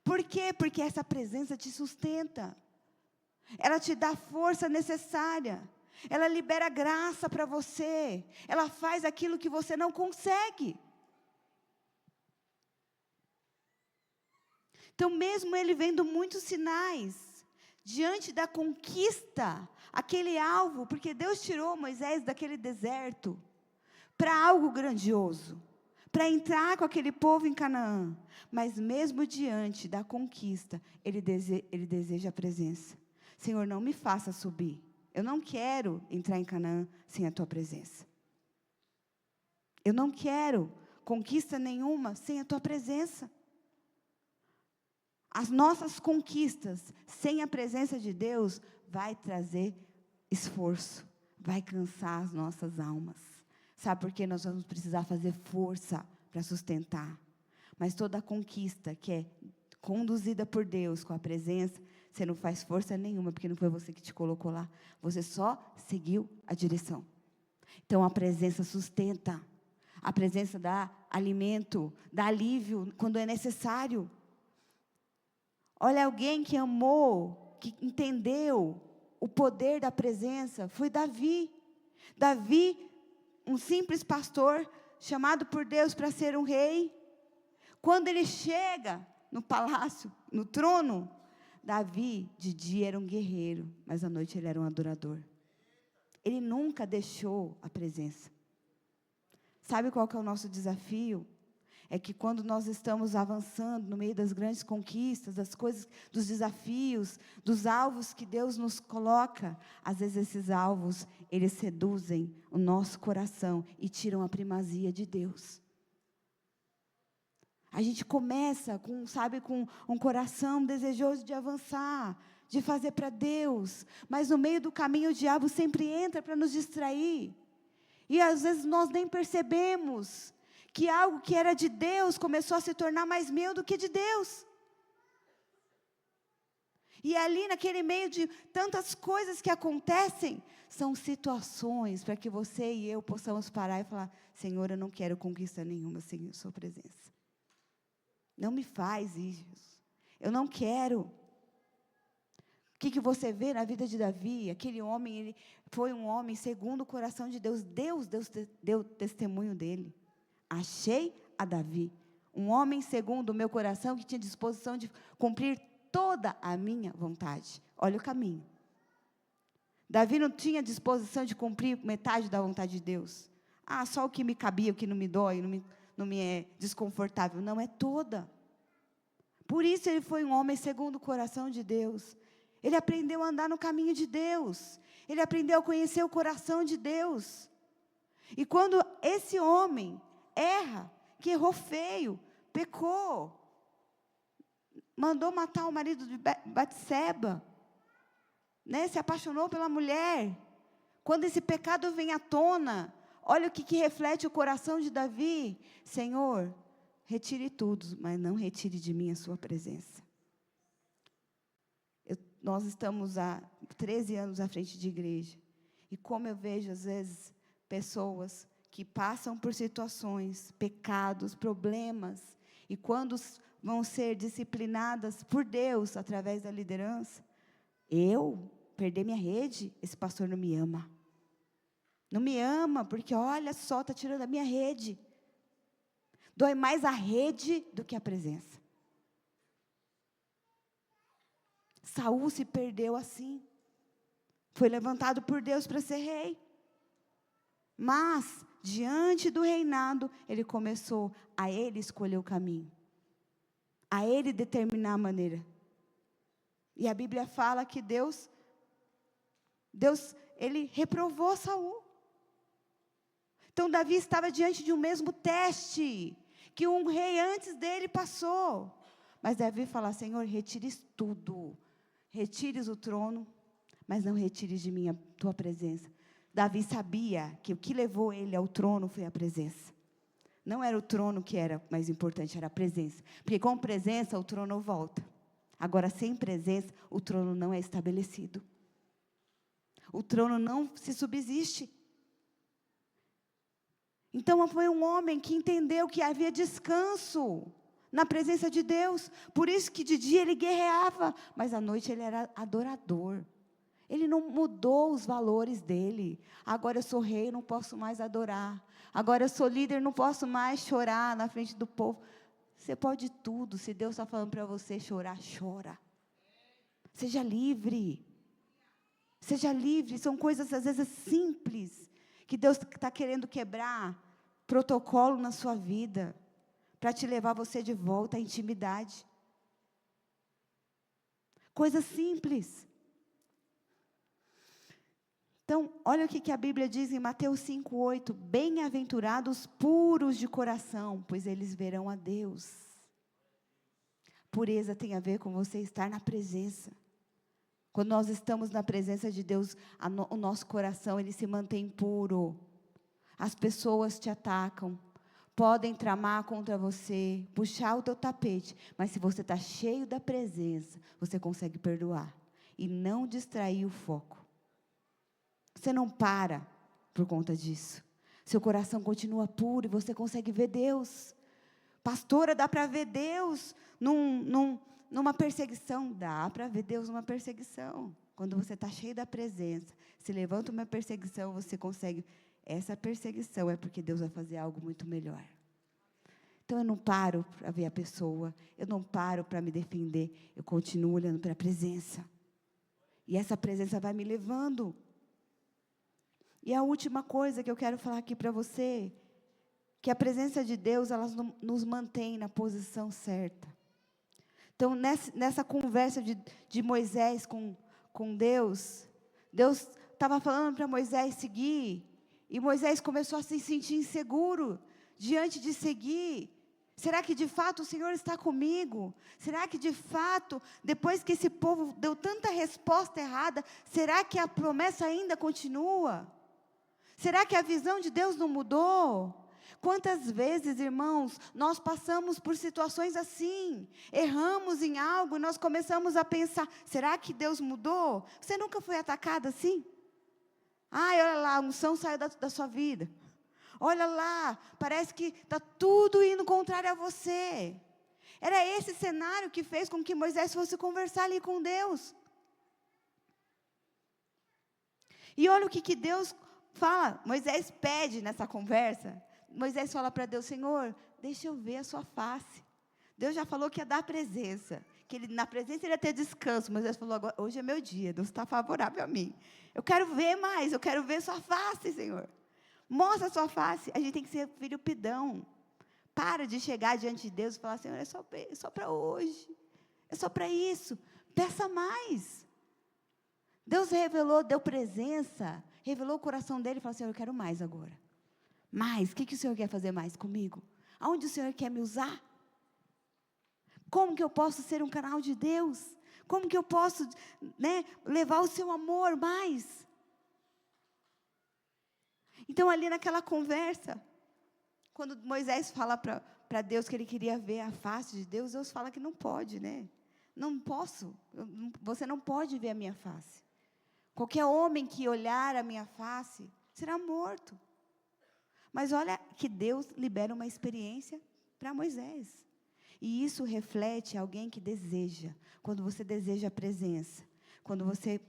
Por quê? Porque essa presença te sustenta. ela te dá a força necessária, ela libera graça para você, ela faz aquilo que você não consegue. Então, mesmo ele vendo muitos sinais, diante da conquista, aquele alvo, porque Deus tirou Moisés daquele deserto, para algo grandioso, para entrar com aquele povo em Canaã, mas mesmo diante da conquista, ele deseja a presença. Senhor, não me faça subir, eu não quero entrar em Canaã sem a tua presença, eu não quero conquista nenhuma sem a tua presença. As nossas conquistas sem a presença de Deus vai trazer esforço, vai cansar as nossas almas. Sabe por quê? Nós vamos precisar fazer força para sustentar. Mas toda conquista que é conduzida por Deus com a presença, você não faz força nenhuma, porque não foi você que te colocou lá. Você só seguiu a direção. Então a presença sustenta. A presença dá alimento, dá alívio quando é necessário. Olha, alguém que amou, que entendeu o poder da presença, foi Davi. Davi, um simples pastor, chamado por Deus para ser um rei. Quando ele chega no palácio, no trono, Davi, de dia era um guerreiro, mas à noite ele era um adorador. Ele nunca deixou a presença. Sabe qual que é o nosso desafio? É que quando nós estamos avançando no meio das grandes conquistas, das coisas, dos desafios, dos alvos que Deus nos coloca, às vezes esses alvos, eles seduzem o nosso coração e tiram a primazia de Deus. A gente começa com um coração desejoso de avançar, de fazer para Deus, mas no meio do caminho o diabo sempre entra para nos distrair. E às vezes nós nem percebemos que algo que era de Deus começou a se tornar mais meu do que de Deus. E ali naquele meio de tantas coisas que acontecem, são situações para que você e eu possamos parar e falar: Senhor, eu não quero conquista nenhuma sem a sua presença. Não me faz isso. Eu não quero. O que você vê na vida de Davi? Aquele homem, ele foi um homem segundo o coração de Deus. Deus deu testemunho dele. Achei a Davi, um homem segundo o meu coração, que tinha disposição de cumprir toda a minha vontade. Olha o caminho. Davi não tinha disposição de cumprir metade da vontade de Deus. Só o que me cabia, o que não me dói, não me é desconfortável. Não, é toda. Por isso ele foi um homem segundo o coração de Deus. Ele aprendeu a andar no caminho de Deus. Ele aprendeu a conhecer o coração de Deus. E quando esse homem erra, que errou feio, pecou, mandou matar o marido de Batseba, né, se apaixonou pela mulher. Quando esse pecado vem à tona, olha o que reflete o coração de Davi: Senhor, retire tudo, mas não retire de mim a sua presença. Nós estamos há 13 anos à frente de igreja, e como eu vejo às vezes pessoas que passam por situações, pecados, problemas, e quando vão ser disciplinadas por Deus, através da liderança, eu perder minha rede, esse pastor não me ama. Não me ama, porque olha só, está tirando a minha rede. Dói mais a rede do que a presença. Saul se perdeu assim. Foi levantado por Deus para ser rei. Mas, diante do reinado, ele começou a ele escolher o caminho, a ele determinar a maneira. E a Bíblia fala que Deus, ele reprovou Saul. Então, Davi estava diante de um mesmo teste que um rei antes dele passou. Mas Davi fala: Senhor, retires tudo, retires o trono, mas não retires de mim a tua presença. Davi sabia que o que levou ele ao trono foi a presença. Não era o trono que era mais importante, era a presença. Porque com presença o trono volta. Agora, sem presença, o trono não é estabelecido. O trono não se subsiste. Então, foi um homem que entendeu que havia descanso na presença de Deus. Por isso que de dia ele guerreava, mas à noite ele era adorador. Ele não mudou os valores dele. Agora eu sou rei, não posso mais adorar. Agora eu sou líder, não posso mais chorar na frente do povo. Você pode tudo. Se Deus está falando para você chorar, chora. Seja livre. Seja livre. São coisas às vezes simples que Deus está querendo quebrar protocolo na sua vida para te levar você de volta à intimidade. Coisas simples. Então, olha o que a Bíblia diz em Mateus 5:8. Bem-aventurados puros de coração, pois eles verão a Deus. Pureza tem a ver com você estar na presença. Quando nós estamos na presença de Deus, o nosso coração, ele se mantém puro. As pessoas te atacam, podem tramar contra você, puxar o teu tapete, mas se você está cheio da presença, você consegue perdoar e não distrair o foco. Você não para por conta disso. Seu coração continua puro e você consegue ver Deus. Pastora, dá para ver Deus numa perseguição? Dá para ver Deus numa perseguição. Quando você está cheio da presença, se levanta uma perseguição, você consegue. Essa perseguição é porque Deus vai fazer algo muito melhor. Então eu não paro para ver a pessoa, eu não paro para me defender, eu continuo olhando para a presença. E essa presença vai me levando. E a última coisa que eu quero falar aqui para você, que a presença de Deus, ela nos mantém na posição certa. Então, nessa conversa de Moisés com Deus, Deus estava falando para Moisés seguir, e Moisés começou a se sentir inseguro diante de seguir. Será que de fato o Senhor está comigo? Será que de fato, depois que esse povo deu tanta resposta errada, será que a promessa ainda continua? Será que a visão de Deus não mudou? Quantas vezes, irmãos, nós passamos por situações assim, erramos em algo e nós começamos a pensar, será que Deus mudou? Você nunca foi atacado assim? Ai, olha lá, a unção saiu da sua vida. Olha lá, parece que está tudo indo contrário a você. Era esse cenário que fez com que Moisés fosse conversar ali com Deus. E olha o que Deus fala, Moisés pede nessa conversa. Moisés fala para Deus, Senhor, deixa eu ver a sua face. Deus já falou que ia dar presença, que na presença ele ia ter descanso. Moisés falou, agora, hoje é meu dia, Deus está favorável a mim. Eu quero ver mais, eu quero ver sua face, Senhor. Mostra a sua face. A gente tem que ser filho pidão. Para de chegar diante de Deus e falar, Senhor, é só para hoje. É só para isso. Peça mais. Deus revelou, deu presença, revelou o coração dele e falou, Senhor, eu quero mais agora. Mais, o que o Senhor quer fazer mais comigo? Aonde o Senhor quer me usar? Como que eu posso ser um canal de Deus? Como que eu posso, levar o seu amor mais? Então, ali naquela conversa, quando Moisés fala para Deus que ele queria ver a face de Deus, Deus fala que não pode, Não posso, você não pode ver a minha face. Qualquer homem que olhar a minha face será morto. Mas olha que Deus libera uma experiência para Moisés. E isso reflete alguém que deseja. Quando você deseja a presença, quando você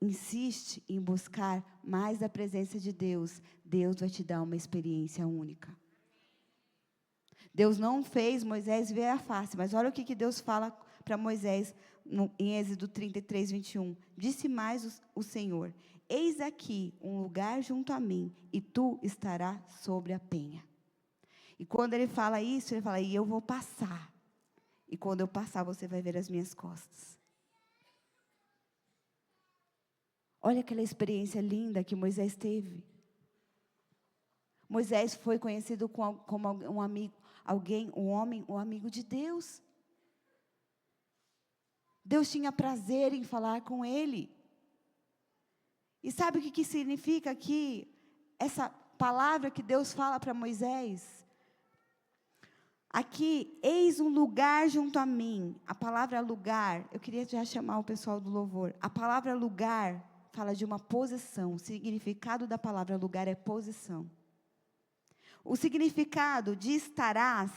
insiste em buscar mais a presença de Deus, Deus vai te dar uma experiência única. Deus não fez Moisés ver a face, mas olha o que Deus fala para Moisés em Êxodo 33, 21. Disse mais o Senhor, eis aqui um lugar junto a mim, e tu estarás sobre a penha. E quando ele fala isso, ele fala, e eu vou passar. E quando eu passar, você vai ver as minhas costas. Olha aquela experiência linda que Moisés teve. Moisés foi conhecido como um amigo, um amigo de Deus. Deus tinha prazer em falar com ele. E sabe o que significa aqui? Essa palavra que Deus fala para Moisés. Aqui, eis um lugar junto a mim. A palavra lugar, eu queria já chamar o pessoal do louvor. A palavra lugar fala de uma posição. O significado da palavra lugar é posição. O significado de estarás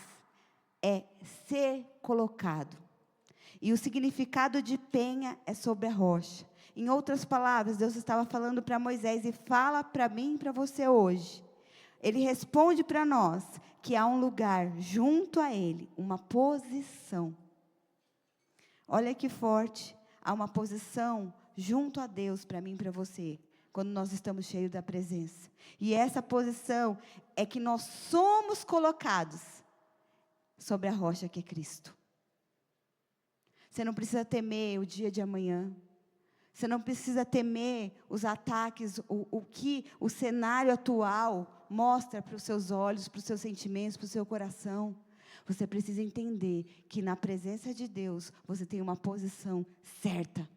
é ser colocado. E o significado de penha é sobre a rocha. Em outras palavras, Deus estava falando para Moisés e fala para mim e para você hoje. Ele responde para nós que há um lugar junto a Ele, uma posição. Olha que forte, há uma posição junto a Deus para mim e para você, quando nós estamos cheios da presença. E essa posição é que nós somos colocados sobre a rocha que é Cristo. Você não precisa temer o dia de amanhã. Você não precisa temer os ataques, o que o cenário atual mostra para os seus olhos, para os seus sentimentos, para o seu coração. Você precisa entender que na presença de Deus, você tem uma posição certa.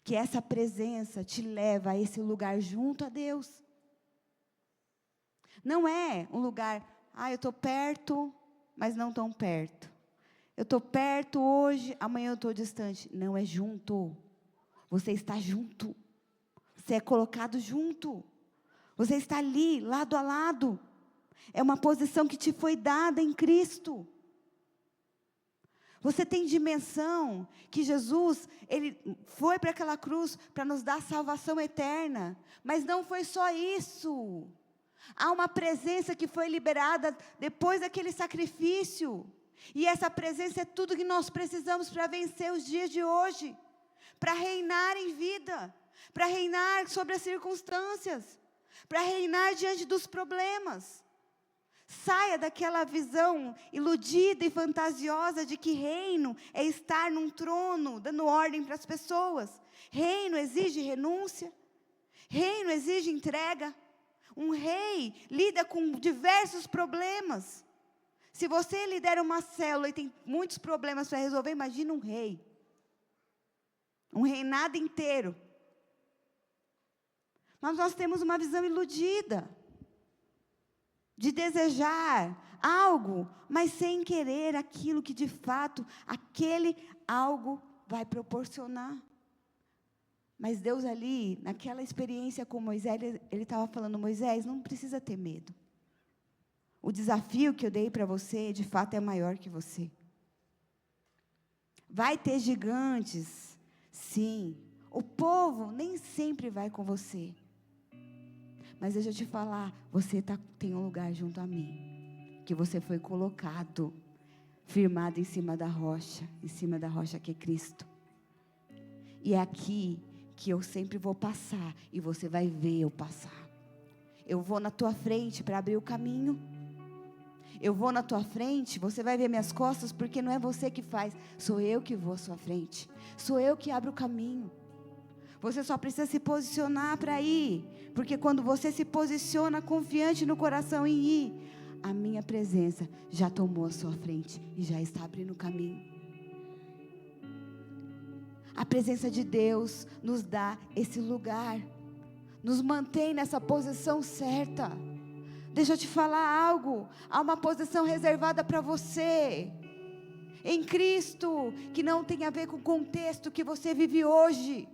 Que essa presença te leva a esse lugar junto a Deus. Não é um lugar, eu estou perto, mas não tão perto. Eu estou perto hoje, amanhã eu estou distante. Não, é junto. Você está junto. Você é colocado junto. Você está ali, lado a lado. É uma posição que te foi dada em Cristo. Você tem dimensão que Jesus, Ele foi para aquela cruz para nos dar salvação eterna. Mas não foi só isso. Há uma presença que foi liberada depois daquele sacrifício. E essa presença é tudo que nós precisamos para vencer os dias de hoje. Para reinar em vida. Para reinar sobre as circunstâncias. Para reinar diante dos problemas. Saia daquela visão iludida e fantasiosa de que reino é estar num trono, dando ordem para as pessoas. Reino exige renúncia. Reino exige entrega. Um rei lida com diversos problemas. Se você lidera uma célula e tem muitos problemas para resolver, imagina um rei. Um reinado inteiro. Mas nós temos uma visão iludida. De desejar algo, mas sem querer aquilo que de fato aquele algo vai proporcionar. Mas Deus ali, naquela experiência com Moisés, Ele estava falando, Moisés, não precisa ter medo. O desafio que eu dei para você, de fato, é maior que você. Vai ter gigantes, sim. O povo nem sempre vai com você. Mas deixa eu te falar, você tem um lugar junto a mim. Que você foi colocado, firmado em cima da rocha que é Cristo. E é aqui que eu sempre vou passar, e você vai ver eu passar. Eu vou na tua frente para abrir o caminho. Eu vou na tua frente, você vai ver minhas costas, porque não é você que faz, sou eu que vou à sua frente. Sou eu que abro o caminho. Você só precisa se posicionar para ir, porque quando você se posiciona confiante no coração em ir, a minha presença já tomou a sua frente e já está abrindo o caminho. A presença de Deus nos dá esse lugar, nos mantém nessa posição certa. Deixa eu te falar algo, há uma posição reservada para você, em Cristo, que não tem a ver com o contexto que você vive hoje.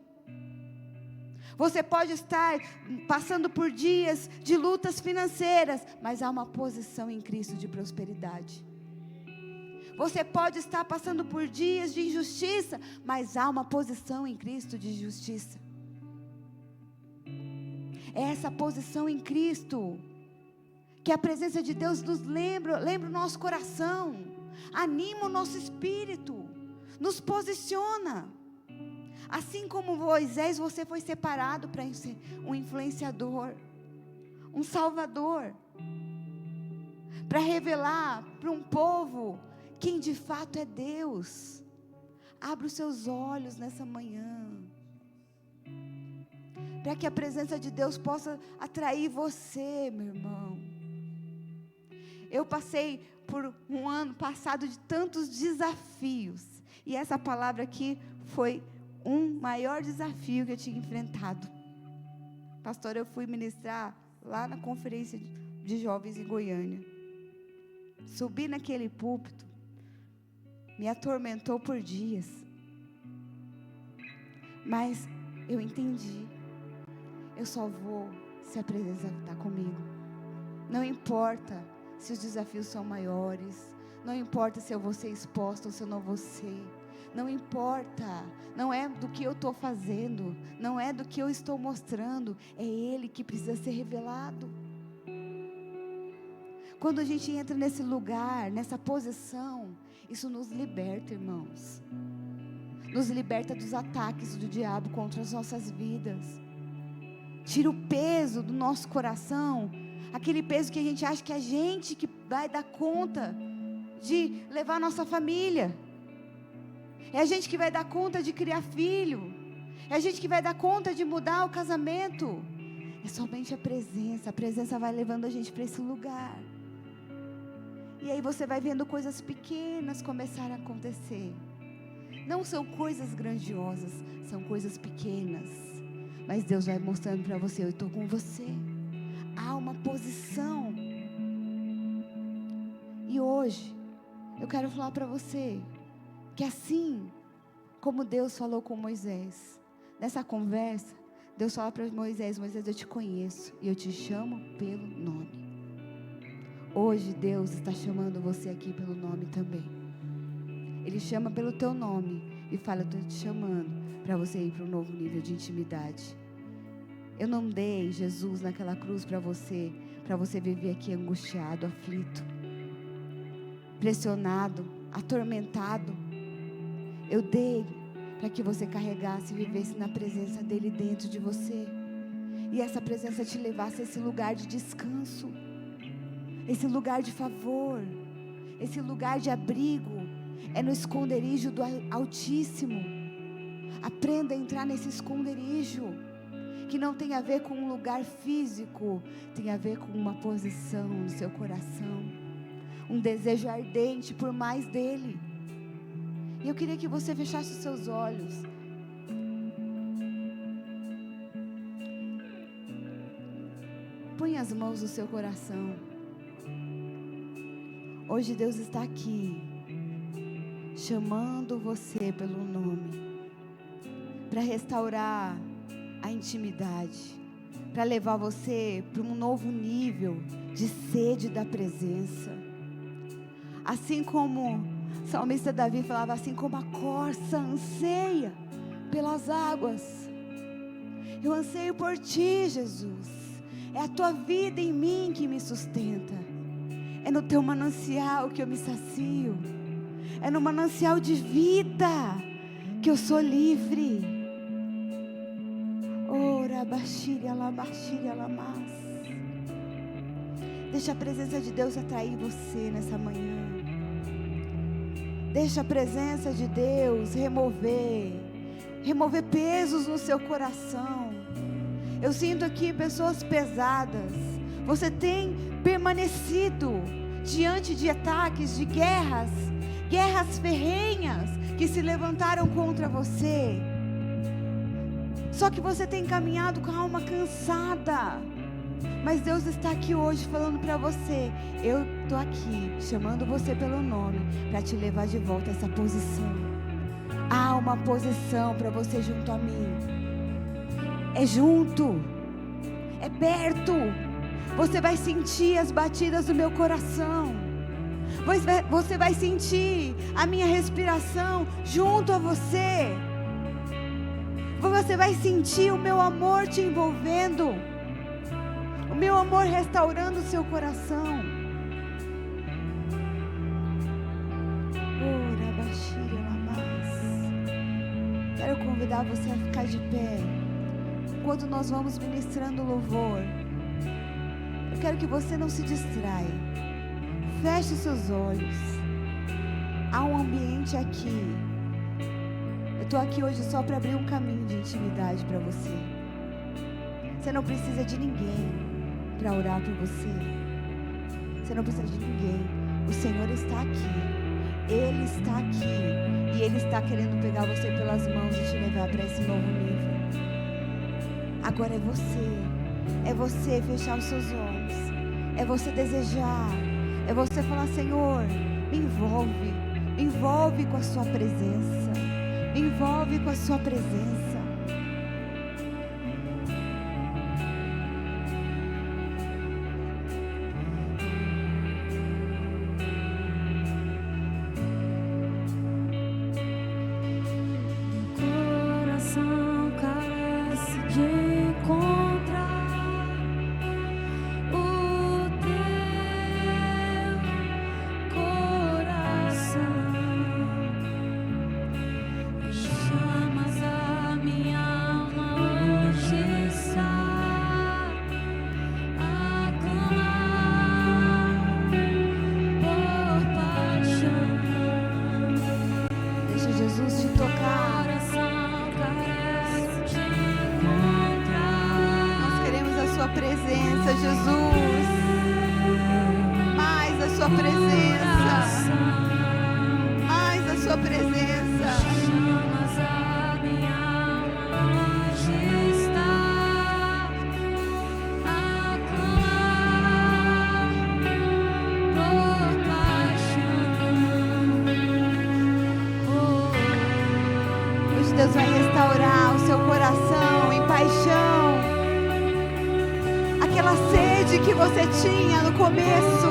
Você pode estar passando por dias de lutas financeiras, mas há uma posição em Cristo de prosperidade. Você pode estar passando por dias de injustiça, mas há uma posição em Cristo de justiça. É essa posição em Cristo que a presença de Deus nos lembra o nosso coração, anima o nosso espírito, nos posiciona. Assim como Moisés, você foi separado para ser um influenciador, um salvador, para revelar para um povo quem de fato é Deus. Abra os seus olhos nessa manhã, para que a presença de Deus possa atrair você, meu irmão. Eu passei por um ano passado de tantos desafios, e essa palavra aqui foi um maior desafio que eu tinha enfrentado. Pastor, eu fui ministrar lá na conferência de jovens em Goiânia. Subi naquele púlpito, me atormentou por dias. Mas eu entendi, eu só vou se a presença está comigo. Não importa se os desafios são maiores, não importa se eu vou ser exposta ou se eu não vou ser. Não importa, não é do que eu estou fazendo, não é do que eu estou mostrando, é Ele que precisa ser revelado. Quando a gente entra nesse lugar, nessa posição, isso nos liberta, irmãos. Nos liberta dos ataques do diabo contra as nossas vidas. Tira o peso do nosso coração, aquele peso que a gente acha que é a gente que vai dar conta de levar a nossa família. É a gente que vai dar conta de criar filho. É a gente que vai dar conta de mudar o casamento. É somente a presença vai levando a gente para esse lugar. E aí você vai vendo coisas pequenas começar a acontecer. Não são coisas grandiosas, são coisas pequenas. Mas Deus vai mostrando para você, eu estou com você. Há uma posição. E hoje, eu quero falar para você, que assim como Deus falou com Moisés, nessa conversa, Deus fala para Moisés, Moisés, eu te conheço e eu te chamo pelo nome. Hoje Deus está chamando você aqui pelo nome também. Ele chama pelo teu nome e fala, eu estou te chamando para você ir para um novo nível de intimidade. Eu não dei Jesus naquela cruz para você viver aqui angustiado, aflito, pressionado, atormentado. Eu dei para que você carregasse e vivesse na presença dEle dentro de você. E essa presença te levasse a esse lugar de descanso, esse lugar de favor, esse lugar de abrigo. É no esconderijo do Altíssimo. Aprenda a entrar nesse esconderijo, que não tem a ver com um lugar físico, tem a ver com uma posição no seu coração, um desejo ardente por mais dEle. E eu queria que você fechasse os seus olhos. Põe as mãos no seu coração. Hoje Deus está aqui, chamando você pelo nome, para restaurar a intimidade, para levar você para um novo nível de sede da presença. Assim como o salmista Davi falava, assim como a corça anseia pelas águas, eu anseio por ti, Jesus. É a tua vida em mim que me sustenta. É no teu manancial que eu me sacio. É no manancial de vida que eu sou livre. Ora, baixilha lá, mas. Deixa a presença de Deus atrair você nessa manhã. Deixa a presença de Deus remover pesos no seu coração. Eu sinto aqui pessoas pesadas. Você tem permanecido diante de ataques, de guerras ferrenhas que se levantaram contra você. Só que você tem caminhado com a alma cansada. Mas Deus está aqui hoje falando para você, eu estou aqui chamando você pelo nome para te levar de volta a essa posição. Há uma posição para você junto a mim. É junto, é perto. Você vai sentir as batidas do meu coração. Você vai sentir a minha respiração junto a você. Você vai sentir o meu amor te envolvendo. O meu amor restaurando o seu coração. Quero convidar você a ficar de pé. Enquanto nós vamos ministrando louvor, eu quero que você não se distraia. Feche os seus olhos. Há um ambiente aqui. Eu estou aqui hoje só para abrir um caminho de intimidade para você. Você não precisa de ninguém para orar por você. Você não precisa de ninguém. O Senhor está aqui. Ele está aqui. E Ele está querendo pegar você pelas mãos e te levar para esse novo nível. Agora é você. É você fechar os seus olhos. É você desejar. É você falar, Senhor, me envolve com a sua presença. Me envolve com a sua presença. Deus vai restaurar o seu coração em paixão. Aquela sede que você tinha no começo,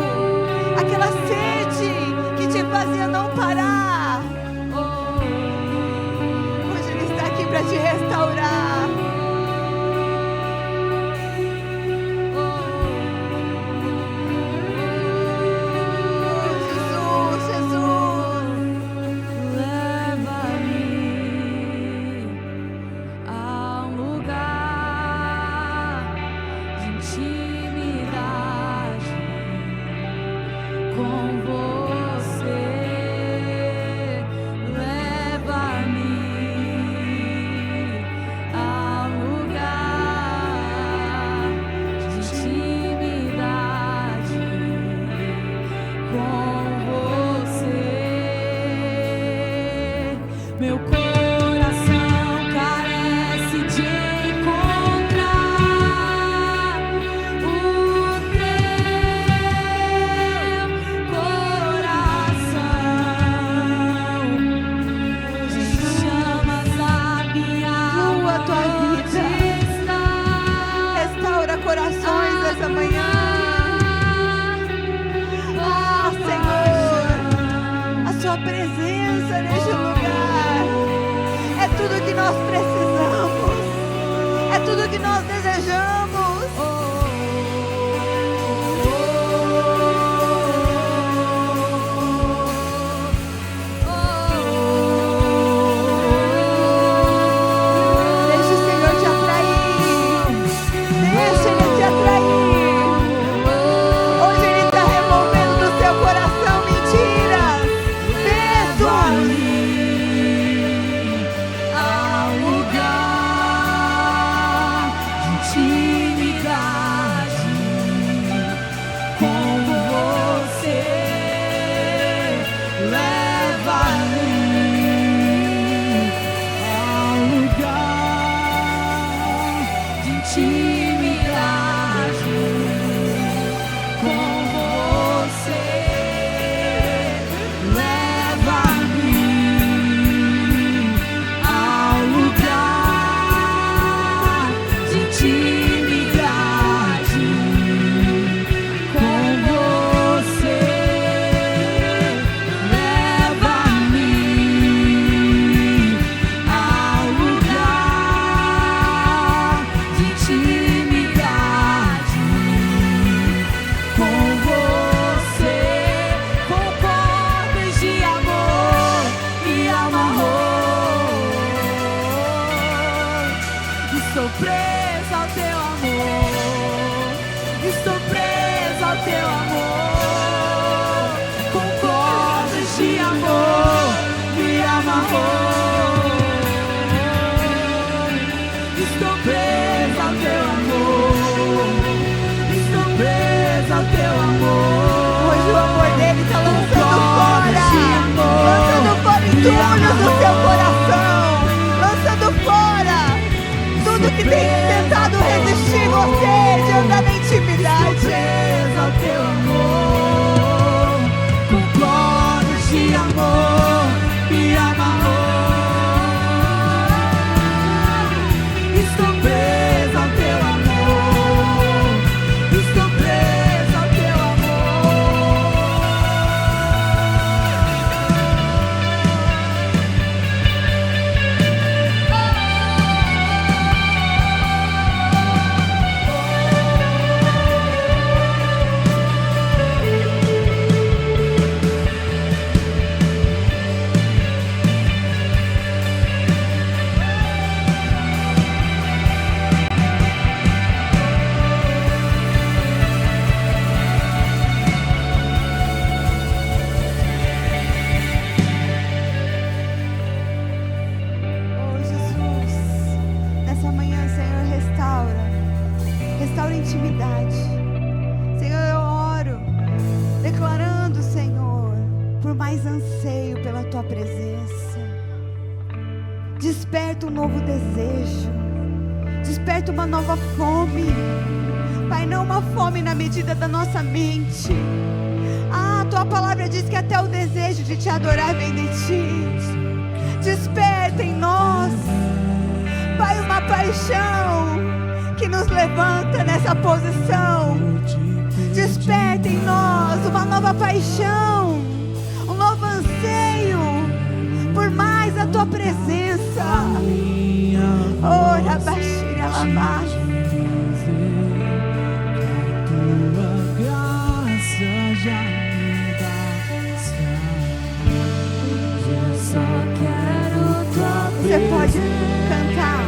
aquela sede que te fazia não parar. Hoje Ele está aqui para te restaurar. Meu coração carece de encontrar o teu coração. De chamas a minha Flua a tua vida. está. Restaura corações essa manhã. Ah, Senhor, a sua presença neste lugar é tudo que nós precisamos, é tudo que nós desejamos. Deixa o Senhor te atrair, deixa Ele te atrair. Hoje Ele está removendo do seu coração mentiras, pesos. Há um lugar de intimidade com você. Leva-me a um lugar de intimidade com você. Leva-me ao lugar de intimidade com você. Leva-me ao lugar de intimidade com você, com cordas de amor e amarrou. Estou presa ao teu amor, estou presa ao teu amor, com cordas de amor me amarrou. Estou presa ao teu amor, estou presa ao teu amor. Hoje o amor dele está lançando fora Me entulhos do seu amarrou. coração, lançando fora tudo que tem tentado resistir você de andar na intimidade. Presa ao teu amor, com cordas de amor me amarrou. Estou presa ao teu amor, estou presa ao teu Oh Jesus, nessa manhã, Senhor, restaura a intimidade. Senhor, eu oro, declarando, Senhor, por mais anseio pela Tua presença. Desperta um novo desejo, desperta uma nova fome. Pai, não uma fome na medida da nossa mente. Ah, Tua palavra diz que até o desejo de Te adorar vem de Ti. Desperta em nós, Pai, uma paixão que nos levanta nessa posição. Desperta em nós uma nova paixão, um novo anseio por mais a tua presença. Ora, Bashira Lamar. Tua graça já me basta. Eu só quero tua Você pode presença. cantar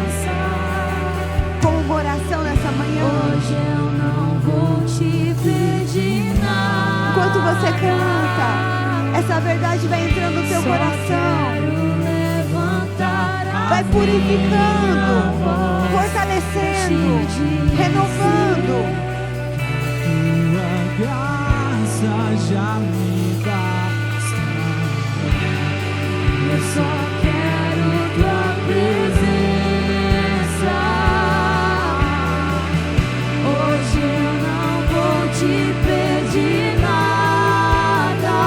com uma oração nessa manhã. Hoje eu não vou te pedir nada. Enquanto você canta, essa verdade vai entrando no teu Só coração, quero levantar a vai purificando, minha voz, fortalecendo, te dizer renovando. Tua graça já me basta. Eu só quero tua presença. Hoje eu não vou te pedir nada.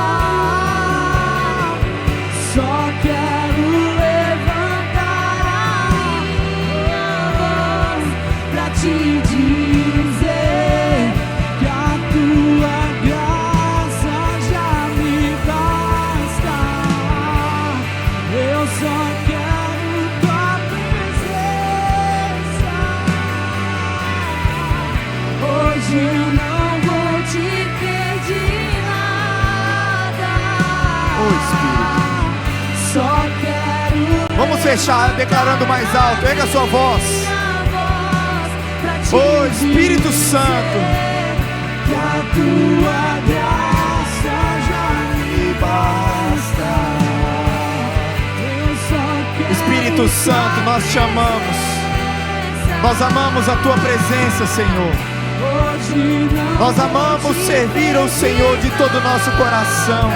Só quero levantar a minha voz pra te dizer que a tua graça já me basta. Eu só quero tua presença. Hoje eu não vou te pedir nada. Só quero Vamos fechar declarando mais alto. Erga a sua voz. Ô Espírito Santo, que a tua graça já me basta. Eu só quero Espírito Santo, nós te amamos. Nós amamos a tua presença, Senhor. Hoje não Nós amamos servir ao Senhor de todo o nosso coração.